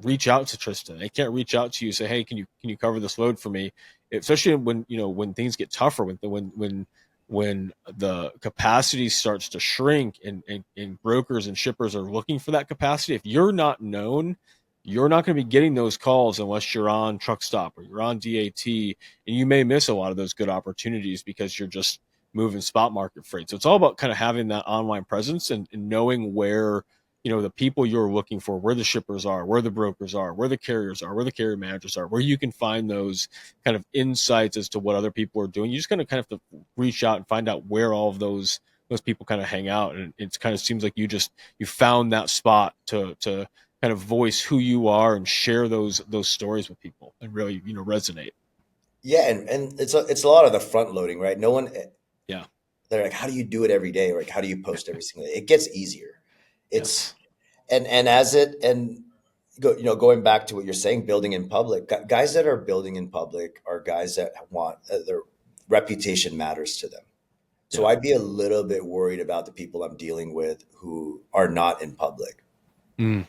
reach out to Tristan. They can't reach out to you and say, "Hey, can you cover this load for me?" Especially when when things get tougher, when the capacity starts to shrink and brokers and shippers are looking for that capacity. If you're not known, you're not going to be getting those calls unless you're on Truck Stop or you're on DAT, and you may miss a lot of those good opportunities because you're just moving spot market freight. So it's all about kind of having that online presence and knowing where the people you're looking for, where the shippers are, where the brokers are, where the carriers are, where the carrier managers are, where you can find those kind of insights as to what other people are doing. You just kind of have to reach out and find out where all of those people kind of hang out. And it kind of seems like you found that spot to kind of voice who you are and share those stories with people and really, resonate. Yeah, and it's a lot of the front loading, right? No one Yeah. they're like, how do you do it every day? Or like, how do you post every single day? It gets easier. It's Yes. and as it and going back to what you're saying, building in public, guys that are building in public are guys that want their reputation matters to them. So Yeah. I'd be a little bit worried about the people I'm dealing with who are not in public, Mm,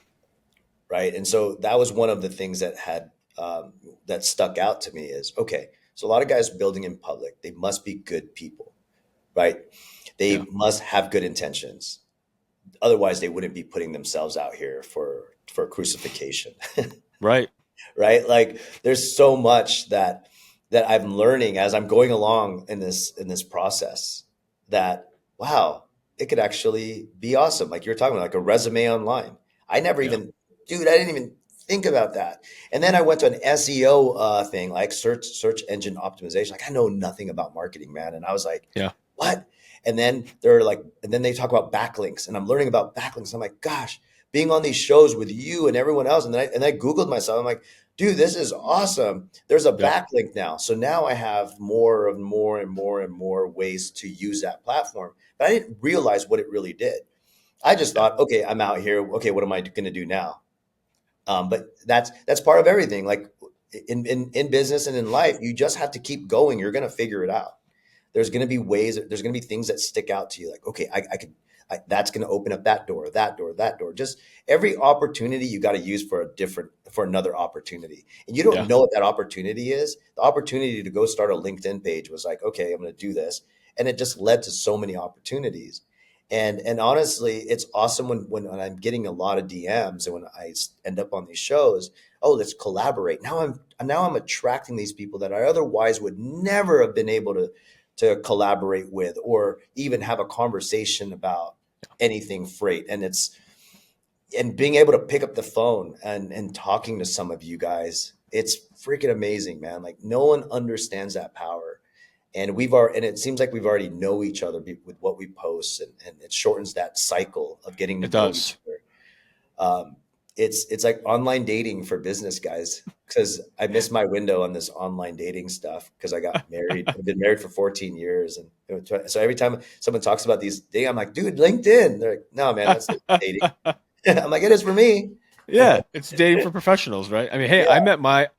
right? And so that was one of the things that stuck out to me is okay. So a lot of guys building in public, they must be good people, right? yeah. They must have good intentions. Otherwise, they wouldn't be putting themselves out here for crucifixion. Right. Right? Like there's so much that I'm learning as I'm going along in this process that wow, it could actually be awesome. Like you're talking about like a resume online. I never Yeah. even dude, I didn't even think about that. And then I went to an SEO thing like search engine optimization. Like I know nothing about marketing, man. And I was like, Yeah. what? And then they talk about backlinks and I'm learning about backlinks. I'm like, gosh, being on these shows with you and everyone else. And I Googled myself. I'm like, dude, this is awesome. There's a Yep. backlink now. So now I have more and more and more and more ways to use that platform. But I didn't realize what it really did. I just Yeah. thought, okay, I'm out here. Okay, what am I going to do now? But that's part of everything. Like in business and in life, you just have to keep going. You're going to figure it out. There's going to be ways. There's going to be things that stick out to you. Like, okay, I could. That's going to open up that door, that door, that door. Just every opportunity you got to use for another opportunity, and you don't Yeah. know what that opportunity is. The opportunity to go start a LinkedIn page was like, okay, I'm going to do this, and it just led to so many opportunities. And honestly, it's awesome when I'm getting a lot of DMs and when I end up on these shows. Oh, let's collaborate. Now I'm attracting these people that I otherwise would never have been able to collaborate with or even have a conversation about anything freight. And being able to pick up the phone and talking to some of you guys, it's freaking amazing, man. Like no one understands that power. And it seems like we've already know each other with what we post, and it shortens that cycle of getting to It know each does. other. It's like online dating for business guys, because I missed my window on this online dating stuff because I got married. I've been married for 14 years, and so every time someone talks about these dating, I'm like, dude, LinkedIn. They're like, no, man, that's not dating. I'm like, it is for me. Yeah, it's dating for professionals, right? I mean, hey, Yeah,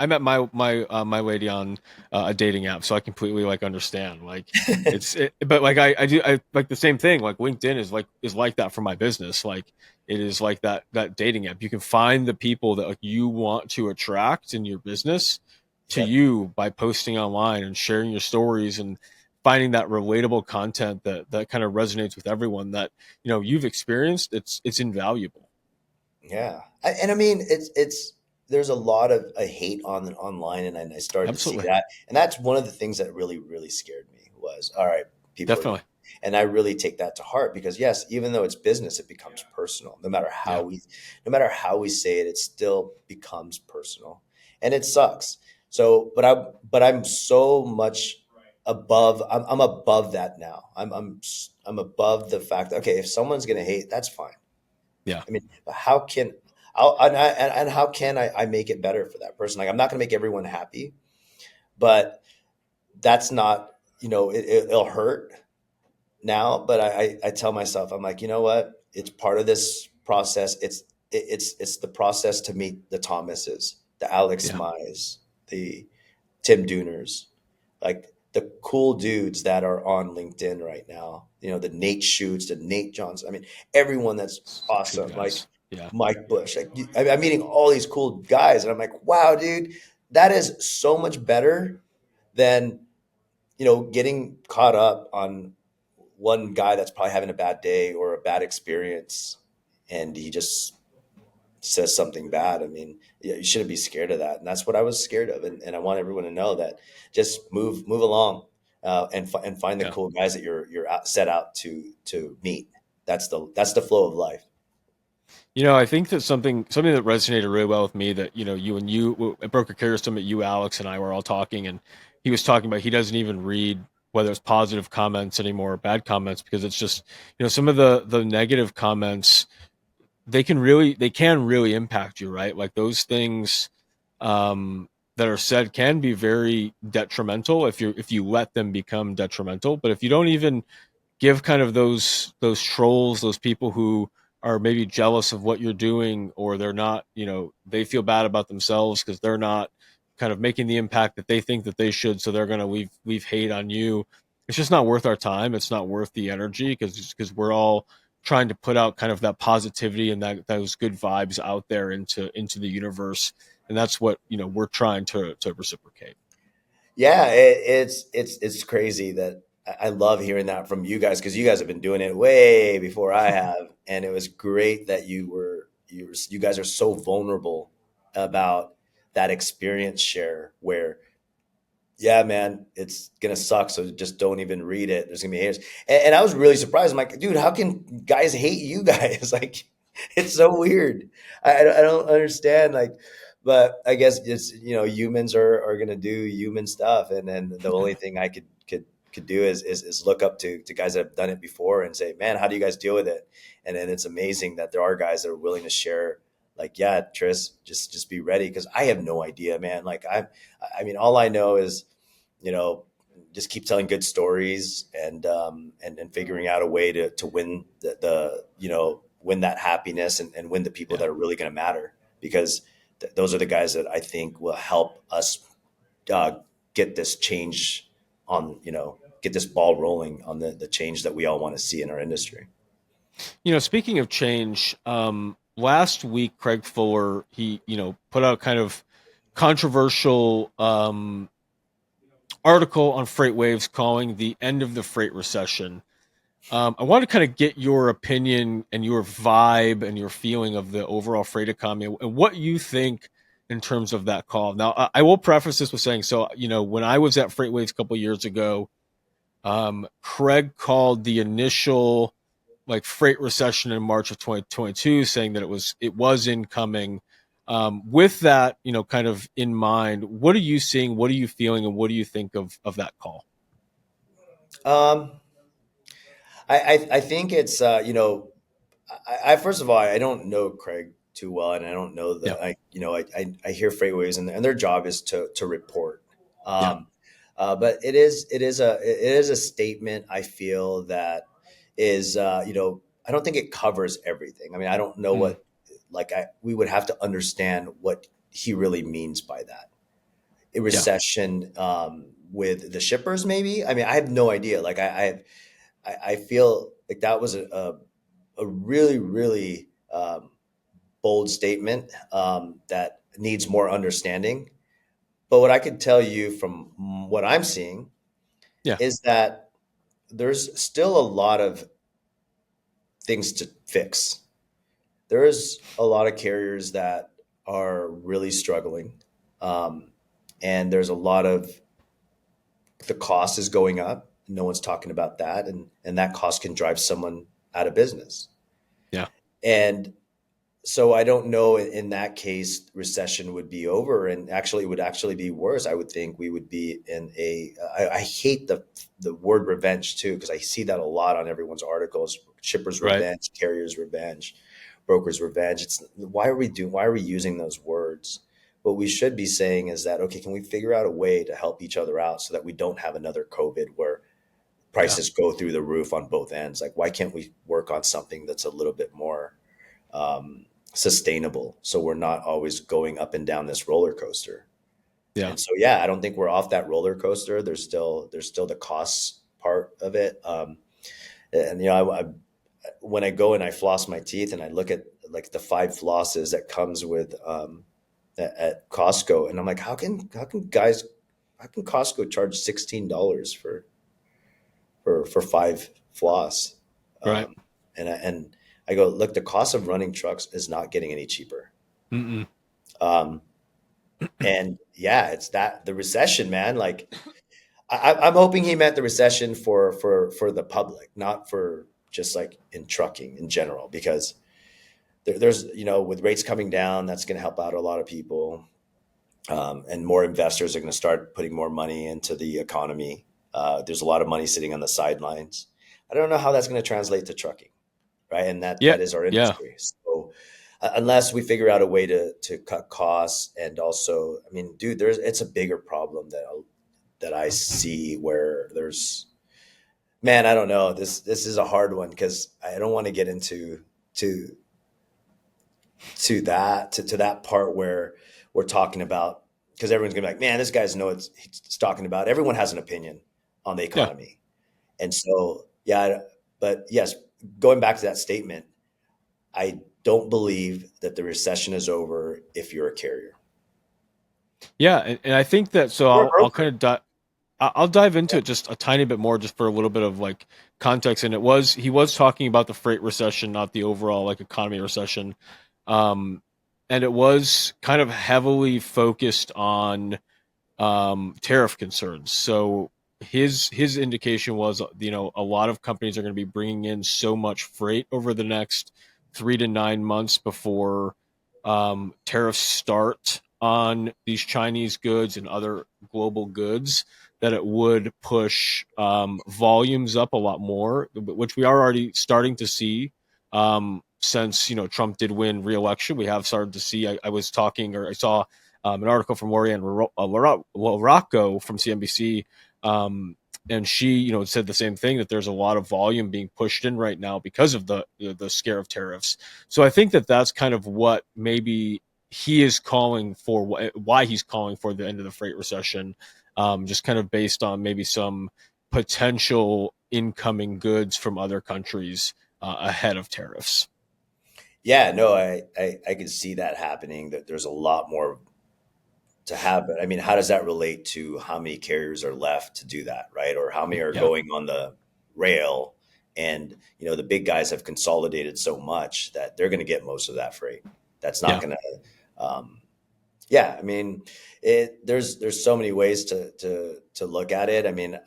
I met my lady on a dating app, so I completely like understand. But like I like the same thing. Like LinkedIn is like that for my business. Like it is like that dating app. You can find the people that like you want to attract in your business to yeah, you by posting online and sharing your stories and finding that relatable content that kind of resonates with everyone that you've experienced. It's invaluable. yeah. And I mean, it's there's a lot of a hate on online, and I started to see Absolutely, that, and that's one of the things that really scared me was, all right, people are, definitely, and I really take that to heart because yes, even though it's business, it becomes personal. yeah. No matter how we say it, it still becomes personal, and it sucks. So, but I'm so much above. I'm above that now. I'm above the fact that okay, if someone's gonna hate, that's fine. Yeah. I mean, but how can and how can I make it better for that person? Like, I'm not going to make everyone happy, but that's not, it'll hurt now. But I tell myself, I'm like, you know what? It's part of this process. It's the process to meet the Thomases, the Alex Yeah. Mize, the Tim Dooners, like the cool dudes that are on LinkedIn right now. The Nate Shoots, the Nate Johnson. I mean, everyone that's Good awesome. Like guys. Yeah. Mike Bush. Like I'm meeting all these cool guys, and I'm like, wow, dude, that is so much better than getting caught up on one guy that's probably having a bad day or a bad experience, and he just says something bad. I mean, yeah, you shouldn't be scared of that, and that's what I was scared of. And I want everyone to know that just move along, and find the Yeah. cool guys that you're set out to meet. That's the flow of life. I think that something that resonated really well with me that, you at Broker Carrier Summit, you, Alex, and I were all talking, and he was talking about he doesn't even read whether it's positive comments anymore or bad comments because it's just, some of the negative comments they can really impact you, right? Like those things that are said can be very detrimental if you let them become detrimental. But if you don't even give kind of those trolls, those people who are maybe jealous of what you're doing, or they're not, they feel bad about themselves because they're not kind of making the impact that they think that they should, so they're going to leave hate on you. It's just not worth our time. It's not worth the energy because we're all trying to put out kind of that positivity and those good vibes out there into the universe, and that's what we're trying to reciprocate. Yeah, it's crazy that I love hearing that from you guys because you guys have been doing it way before I have, and it was great that you guys are so vulnerable about that experience share where yeah, man, it's gonna suck. So just don't even read it. There's gonna be haters, and I was really surprised. I'm like, dude, how can guys hate you guys? Like, it's so weird. I don't understand. Like, but I guess it's humans are gonna do human stuff, and then the only thing I could do is look up to guys that have done it before and say, man, how do you guys deal with it? And then it's amazing that there are guys that are willing to share. Like, yeah, Tris, just be ready because I have no idea, man. Like I mean, all I know is you know, just keep telling good stories and figuring out a way to win win that happiness and win the people Yeah. that are really going to matter because those are the guys that I think will help us uh, get this change on get this ball rolling on the change that we all want to see in our industry. Speaking of change, last week Craig Fuller he put out kind of controversial article on Freight Waves calling the end of the freight recession. I want to kind of get your opinion and your vibe and your feeling of the overall freight economy and what you think in terms of that call. Now, I will preface this with saying, so, when I was at Freight Waves a couple of years ago, Craig called the initial like freight recession in March of 2022, saying that it was incoming. With that, kind of in mind, what are you seeing? What are you feeling? And what do you think of that call? Um, I think it's I first of all, I don't know Craig too well, and I don't know Yeah. I hear Freightways, and their job is to report. Yeah. Um, but it is a statement. I feel that is I don't think it covers everything. I mean, I don't know Mm, what we would have to understand what he really means by that. A yeah. recession with the shippers, maybe. I mean, I have no idea. Like I feel like that was a really, really bold statement that needs more understanding. But what I could tell you from what I'm seeing Yeah. is that there's still a lot of things to fix. There's a lot of carriers that are really struggling. Um, and there's a lot of the cost is going up. No one's talking about that. And that cost can drive someone out of business. Yeah. And so I don't know in that case recession would be over, and actually it would actually be worse. I would think we would be in I hate the word revenge too, because I see that a lot on everyone's articles. Shippers Right. revenge, carriers revenge, brokers revenge. It's why are we using those words? What we should be saying is that, okay, can we figure out a way to help each other out so that we don't have another COVID where Yeah. prices go through the roof on both ends? Like, why can't we work on something that's a little bit more sustainable, so we're not always going up and down this roller coaster? Yeah. And so, yeah, I don't think we're off that roller coaster. There's still the costs part of it. And when I go and I floss my teeth and I look at like the five flosses that comes with at Costco, and I'm like, how can Costco charge $16 for five floss? Right. Um, and I go, look, the cost of running trucks is not getting any cheaper. Mm-mm. Um, and yeah, it's that the recession, man. Like I'm hoping he meant the recession for the public, not for just like in trucking in general, because there's with rates coming down, that's going to help out a lot of people, and more investors are going to start putting more money into the economy. There's a lot of money sitting on the sidelines. I don't know how that's going to translate to trucking, right? And that Yeah. that is our Yeah. industry. So unless we figure out a way to cut costs, and also, I mean, dude, it's a bigger problem that I see where there's, man, I don't know. This is a hard one because I don't want to get into to to that part where we're talking about, because everyone's gonna be like, man, this guy's know what he's talking about. Everyone has an opinion on the Yeah. economy, and so yeah. But yes, going back to that statement, I don't believe that the recession is over if you're a carrier Yeah. And I think that, so or a I'll broker. kind of I'll dive into Yeah, it just a tiny bit more, just for a little bit of like context. And he was talking about the freight recession, not the overall like economy recession. Um, and it was kind of heavily focused on tariff concerns. So his indication was, a lot of companies are going to be bringing in so much freight over the next 3 to 9 months before tariffs start on these Chinese goods and other global goods, that it would push volumes up a lot more, which we are already starting to see. Since Trump did win re-election, we have started to see. I was talking, or I saw an article from Lorianne Rocco from CNBC, and she, said the same thing, that there's a lot of volume being pushed in right now because of the scare of tariffs. So I think that that's kind of what maybe he is calling for, why he's calling for the end of the freight recession, just kind of based on maybe some potential incoming goods from other countries ahead of tariffs. yeah, no, I can see that happening. That there's a lot more to have it. I mean, how does that relate to how many carriers are left to do that, right? Or how many are Yeah. going on the rail? And the big guys have consolidated so much that they're going to get most of that freight. That's not Yeah. going to. Yeah, I mean, there's so many ways to look at it. I mean,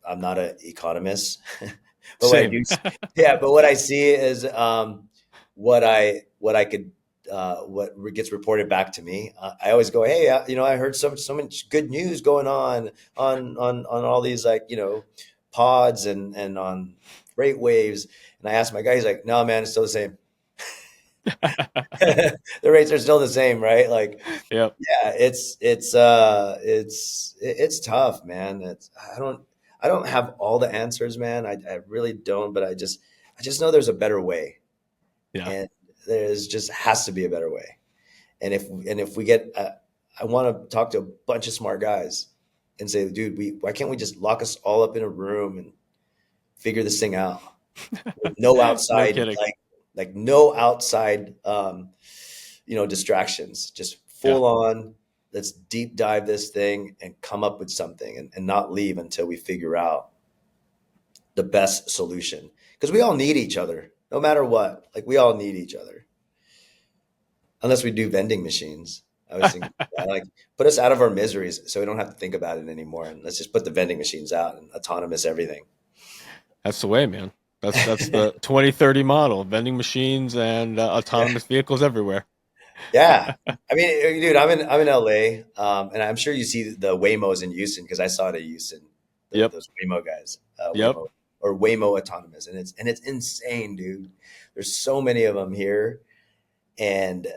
I'm not an economist, but what I Same. do, yeah, but what I see is what I could what gets reported back to me. I always go, hey, I heard so much good news going on all these like pods and on freight waves, and I asked my guy, he's like, no, man, it's still the same. The rates are still the same, right? Like, Yep. yeah, it's tough, man. I don't have all the answers, man. I really don't, but I just know there's a better way, Yeah. and there's just has to be a better way. And if we get, I want to talk to a bunch of smart guys and say, dude, why can't we just lock us all up in a room and figure this thing out? No No outside, kidding. like no outside, distractions. Just Yeah. full on. Let's deep dive this thing and come up with something, and not leave until we figure out the best solution. Because we all need each other, no matter what. Like we all need each other, unless we do vending machines. I was thinking, like, put us out of our miseries so we don't have to think about it anymore, and let's just put the vending machines out and autonomous everything. That's the way, man. That's the 2030 model: vending machines and autonomous vehicles everywhere. Yeah, I mean, dude, I'm in LA, and I'm sure you see the Waymos in Houston because I saw it at Houston. Yep. Those Waymo guys, Yep. Waymo or Waymo autonomous, and it's insane, dude. There's so many of them here, and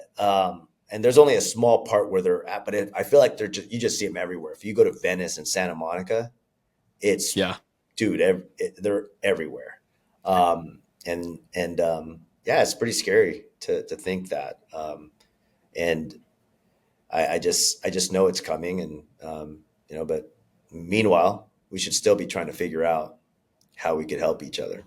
there's only a small part where they're at, but I feel like you just see them everywhere. If you go to Venice and Santa Monica, it's Yeah. dude, they're everywhere, and yeah, it's pretty scary to think that. And I just know it's coming, and but meanwhile, we should still be trying to figure out how we could help each other.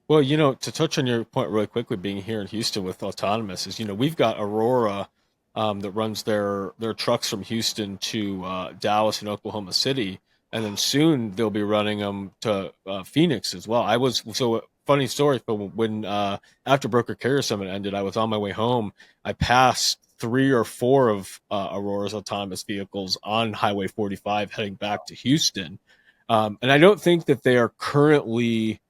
Well, to touch on your point really quickly, being here in Houston with autonomous is, we've got Aurora that runs their trucks from Houston to Dallas and Oklahoma City, and then soon they'll be running them to Phoenix as well. Funny story, but when after Broker Carrier Summit ended, I was on my way home. I passed three or four of Aurora's autonomous vehicles on Highway 45 heading back to Houston, and I don't think that they are currently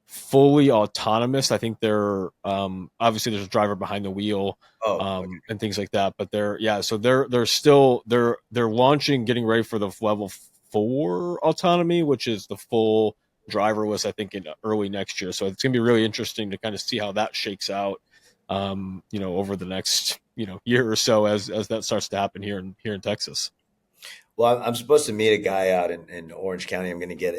fully autonomous. I think they're obviously there's a driver behind the wheel Oh, okay. and things like that. But they're launching, getting ready for the level 4 autonomy, which is the full driverless. I think in early next year. So it's gonna be really interesting to kind of see how that shakes out. Over the next year or so as that starts to happen here in Texas. Well, I'm supposed to meet a guy out in Orange County. I'm going to get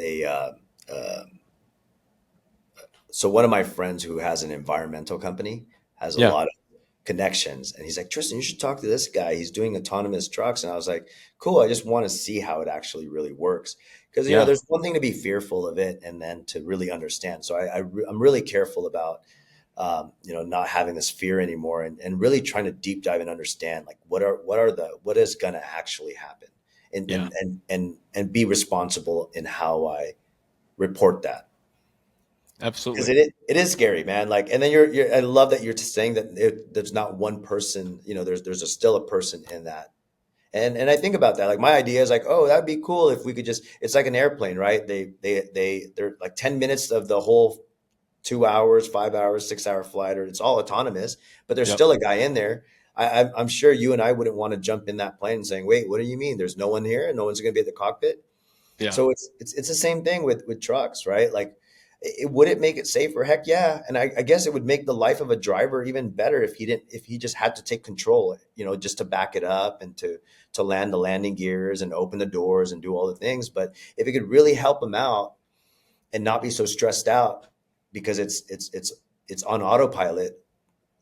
so one of my friends who has an environmental company has a Yeah, lot of connections, and he's like, Tristan, you should talk to this guy. He's doing autonomous trucks. And I was like, cool. I just want to see how it actually really works. Because, yeah, there's one thing to be fearful of it and then to really understand. So I'm really careful about, not having this fear anymore, and really trying to deep dive and understand like what is going to actually happen, and, yeah, and, and, and be responsible in how I report that. Because absolutely. it is scary, man. Like, and then I love that you're just saying that there's not one person. Still a person in that. And I think about that. Like my idea is like, oh, that'd be cool if we could just. It's like an airplane, right? They're like 10 minutes of the whole 2 hours, 5 hours, 6 hour flight, or it's all autonomous. But there's Yep. still a guy in there. I'm sure you and I wouldn't want to jump in that plane and saying, wait, what do you mean? There's no one here, and no one's going to be at the cockpit. Yeah. So it's the same thing with trucks, right? Like, would it make it safer? Heck yeah. And I guess it would make the life of a driver even better if he just had to take control, just to back it up and to land the landing gears and open the doors and do all the things. But if it could really help him out and not be so stressed out because it's on autopilot,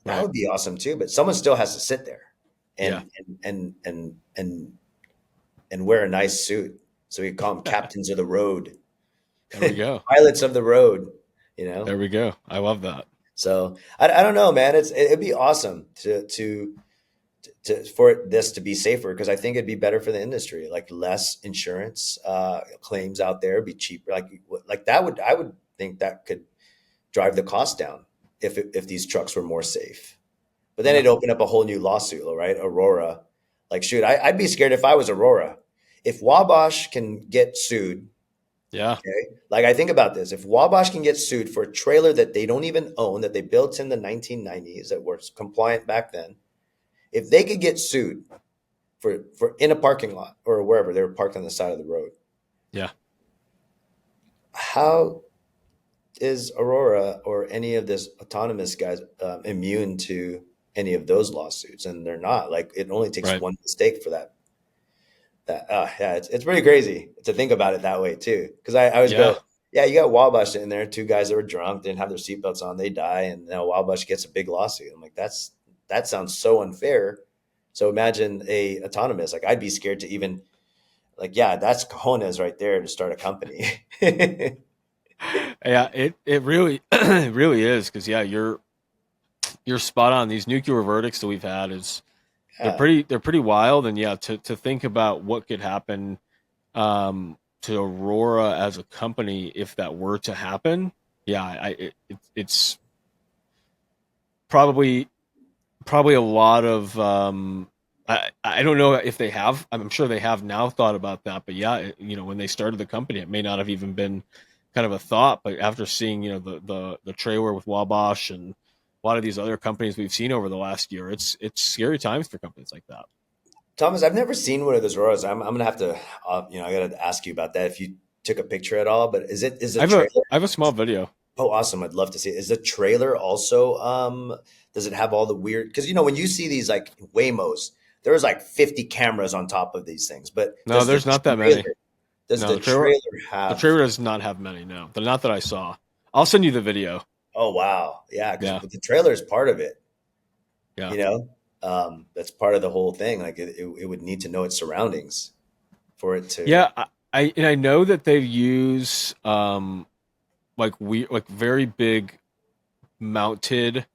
that Right. would be awesome too. But someone still has to sit there Yeah. and wear a nice suit. So we call them captains of the road, There we go. pilots of the road, you know? There we go. I love that. So I don't know, man. It'd be awesome for this to be safer, because I think it'd be better for the industry, like less insurance claims out there, be cheaper. Like that would I would think that could drive the cost down if these trucks were more safe. But then Yeah. it'd open up a whole new lawsuit, right? Aurora, like shoot, I'd be scared if I was Aurora. If Wabash can get sued, Yeah. okay, like I think about this: if Wabash can get sued for a trailer that they don't even own, that they built in the 1990s, that were compliant back then, if they could get sued for in a parking lot or wherever they were parked on the side of the road, Yeah. how is Aurora or any of this autonomous guys immune to any of those lawsuits? And they're not. Like it only takes Right. one mistake for that. Yeah, it's pretty crazy to think about it that way too. Because I always Yeah. go, yeah, you got Wabash in there, two guys that were drunk, didn't have their seatbelts on, they die, and now Wabash gets a big lawsuit. I'm like, that sounds so unfair. So imagine a autonomous. Like I'd be scared to even like, yeah, that's cojones right there to start a company. Yeah. It really it really is, because yeah, you're spot on. These nuclear verdicts that we've had is Yeah. they're pretty wild, and yeah, to think about what could happen to Aurora as a company if that were to happen. Yeah, it's probably probably a lot of I don't know if they have. I'm sure they have now thought about that, but yeah, when they started the company, it may not have even been kind of a thought. But after seeing the trailer with Wabash and a lot of these other companies we've seen over the last year, it's scary times for companies like that. Thomas, I've never seen one of those Auroras. I'm gonna have to, I got to ask you about that if you took a picture at all. But is I the have a trailer? I have a small video. Oh, awesome! I'd love to see it. Is the trailer also? Does it have all the weird? Because when you see these like Waymos, there's like 50 cameras on top of these things. But No, there's not that many. does No, the trailer the have? trailer does not have many. No, but not that I saw. I'll send you the video. Oh wow, yeah, because Yeah, the trailer is part of it. yeah, You know, that's part of the whole thing. Like it would need to know its surroundings for it to. yeah. I know that they use like very big mounted,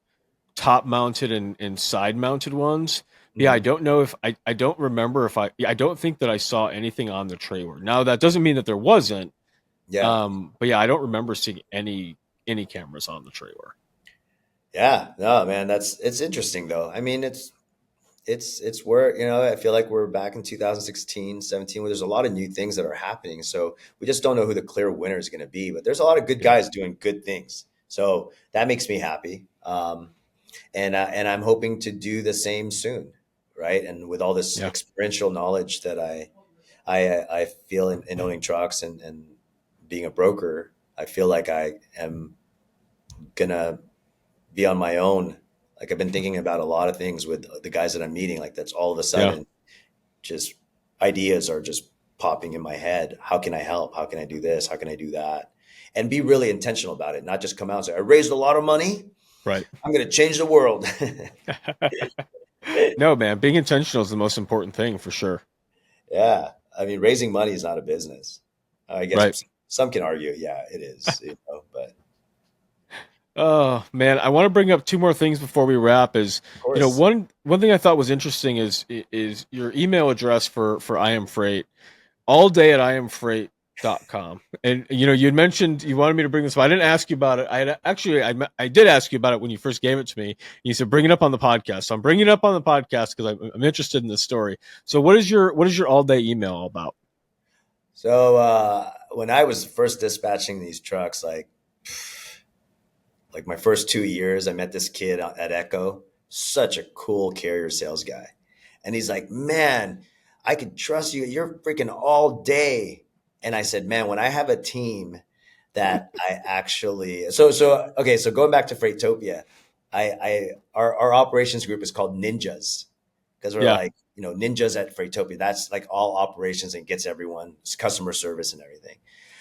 top mounted and side mounted ones. Yeah, I Mhm. don't know if I don't remember if I don't think that I saw anything on the trailer. Now that doesn't mean that there wasn't. Yeah. But yeah, I don't remember seeing any cameras on the trailer. Yeah, no, man, it's interesting though. I mean, it's where, I feel like we're back in 2016, 17, where there's a lot of new things that are happening. So we just don't know who the clear winner is going to be, but there's a lot of good Yeah, guys doing good things. So that makes me happy. And I'm hoping to do the same soon, right? And with all this yeah, experiential knowledge that I feel in owning trucks and being a broker, I feel like I am gonna be on my own. Like I've been thinking about a lot of things with the guys that I'm meeting. Like that's all of a yeah. sudden just ideas are just popping in my head. How can I help? How can I do this? How can I do that? And be really intentional about it. Not just come out and say, I raised a lot of money. Right. I'm going to change the world. No, man, being intentional is the most important thing for sure. Yeah. I mean, raising money is not a business. I guess Right. some can argue, yeah, it is, but Oh man, I want to bring up two more things before we wrap. Is of course. one thing I thought was interesting is your email address for I am Freight, all day at iamfreight.com. And you had mentioned you wanted me to bring this up. I didn't ask you about it. I did ask you about it when you first gave it to me. You said bring it up on the podcast. So I'm bringing it up on the podcast because I'm interested in this story. So what is your all day email all about? So when I was first dispatching these trucks, like my first 2 years, I met this kid at Echo, such a cool carrier sales guy. And he's like, man, I can trust you. You're freaking all day. And I said, man, when I have a team that I actually, okay. So going back to Freightopia, our operations group is called Ninjas because we're Yeah. like, ninjas at Freightopia. That's like all operations and gets everyone customer service and everything.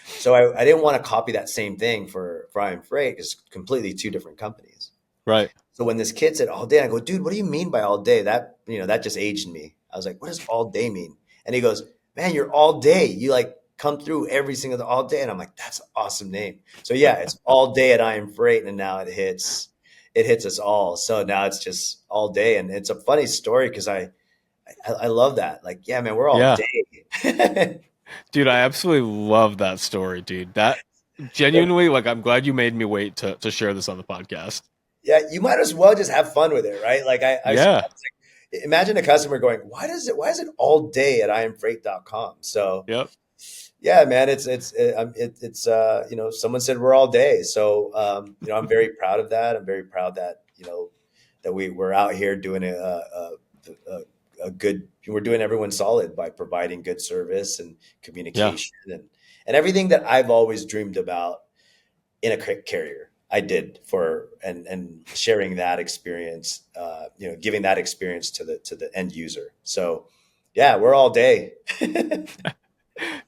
So I didn't want to copy that same thing for I Am Freight. It's completely two different companies. Right. So when this kid said all day, I go, dude, what do you mean by all day? That just aged me. I was like, what does all day mean? And he goes, man, you're all day. You like come through every single all day. And I'm like, that's an awesome name. So yeah, it's all day at I Am Freight, and now it hits us all. So now it's just all day, and it's a funny story because I love that. Like, yeah, man, we're all Yeah. day. Dude, I absolutely love that story, dude. That genuinely, like, I'm glad you made me wait to share this on the podcast. Yeah, you might as well just have fun with it, right? Like I was Yeah. like, imagine a customer going, why is it all day at imfreight.com? So Yep. yeah, man, you know, someone said we're all day. So you know, I'm very proud of that. I'm very proud that, you know, that we're out here doing a, a good, we're doing everyone solid by providing good service and Yeah. communication and everything that I've always dreamed about in a carrier. I did for and sharing that experience, you know, giving that experience to the end user. So, yeah, we're all day.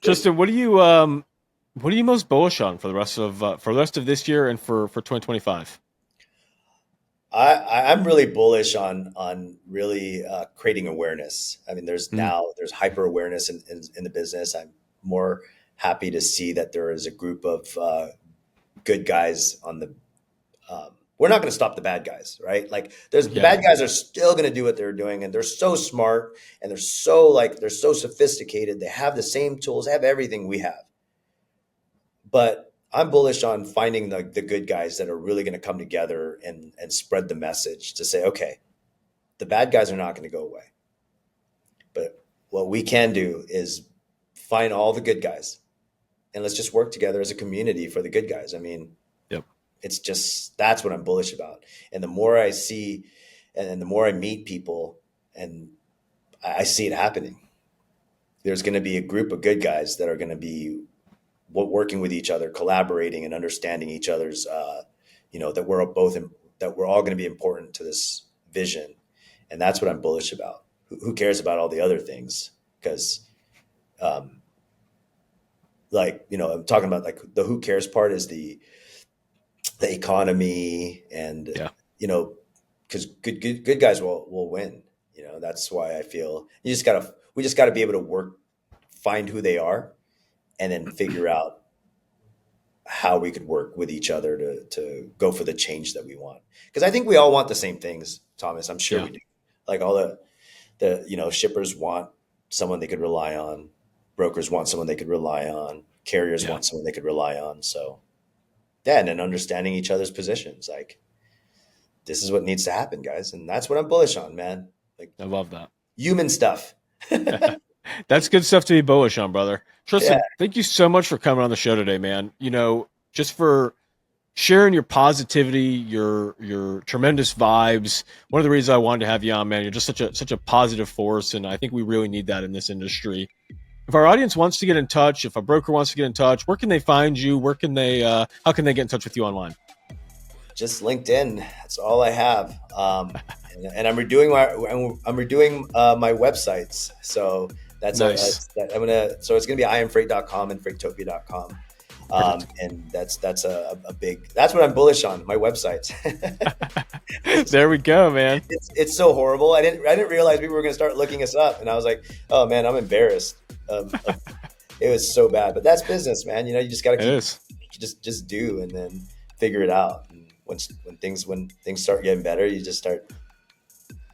Tristan, what are you most bullish on for the rest of this year and for 2025? I'm really bullish on really creating awareness. I mean, Mm, there's hyper awareness in the business. I'm more happy to see that there is a group of good guys on the we're not going to stop the bad guys, right? Like there's the yeah. bad guys are still going to do what they're doing and they're so smart and they're so sophisticated. They have the same tools, have everything we have. But I'm bullish on finding the good guys that are really going to come together and spread the message to say, okay, the bad guys are not going to go away. But what we can do is find all the good guys and let's just work together as a community for the good guys. I mean, Yep. it's just that's what I'm bullish about. And the more I see and the more I meet people and I see it happening, there's going to be a group of good guys that are going to be working with each other, collaborating and understanding each other's, you know, that that we're all going to be important to this vision. And that's what I'm bullish about. Who cares about all the other things? Because, like, you know, I'm talking about like the who cares part is the economy and Yeah. you know because good guys will win. You know that's why I feel we just gotta be able to find who they are and then figure out how we could work with each other to go for the change that we want, because I think we all want the same things, Thomas. I'm sure Yeah. we do. Like all the you know, shippers want someone they could rely on, brokers want someone they could rely on, carriers Yeah. want someone they could rely on. So yeah, and then understanding each other's positions. Like this is what needs to happen, guys, and that's what I'm bullish on, man. Like I love that. human stuff. That's good stuff to be bullish on, brother. Yeah, Tristan, thank you so much for coming on the show today, man. You know, just for sharing your positivity, your tremendous vibes. One of the reasons I wanted to have you on, man, you're just such a positive force, and I think we really need that in this industry. If our audience wants to get in touch, if a broker wants to get in touch, where can they find you? Where can they how can they get in touch with you online? just LinkedIn. That's all I have. And I'm redoing my websites. So Nice. so it's gonna be iamfreight.com and freightopia.com. Perfect. And that's a big, that's what I'm bullish on, my websites. There we go, man. It's so horrible. I didn't realize people were going to start looking us up, and I was like, oh man, I'm embarrassed. It was so bad, but that's business, man. You know, you just got to It keep is. just do, and then figure it out. And when things start getting better, you just start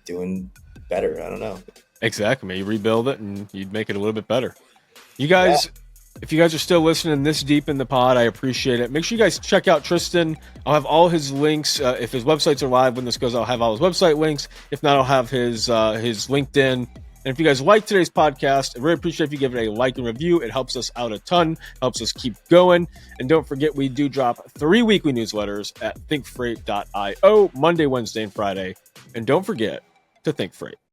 doing better. I don't know. Exactly, man. You rebuild it and you'd make it a little bit better. You Yeah, guys, if you guys are still listening this deep in the pod, I appreciate it. Make sure you guys check out Tristan. I'll have all his links. If his websites are live when this goes, I'll have all his website links. If not, I'll have his LinkedIn. And if you guys like today's podcast, I really appreciate if you give it a like and review. It helps us out a ton, helps us keep going. And don't forget, we do drop 3 weekly newsletters at thinkfreight.io, Monday, Wednesday, and Friday. And don't forget to think freight.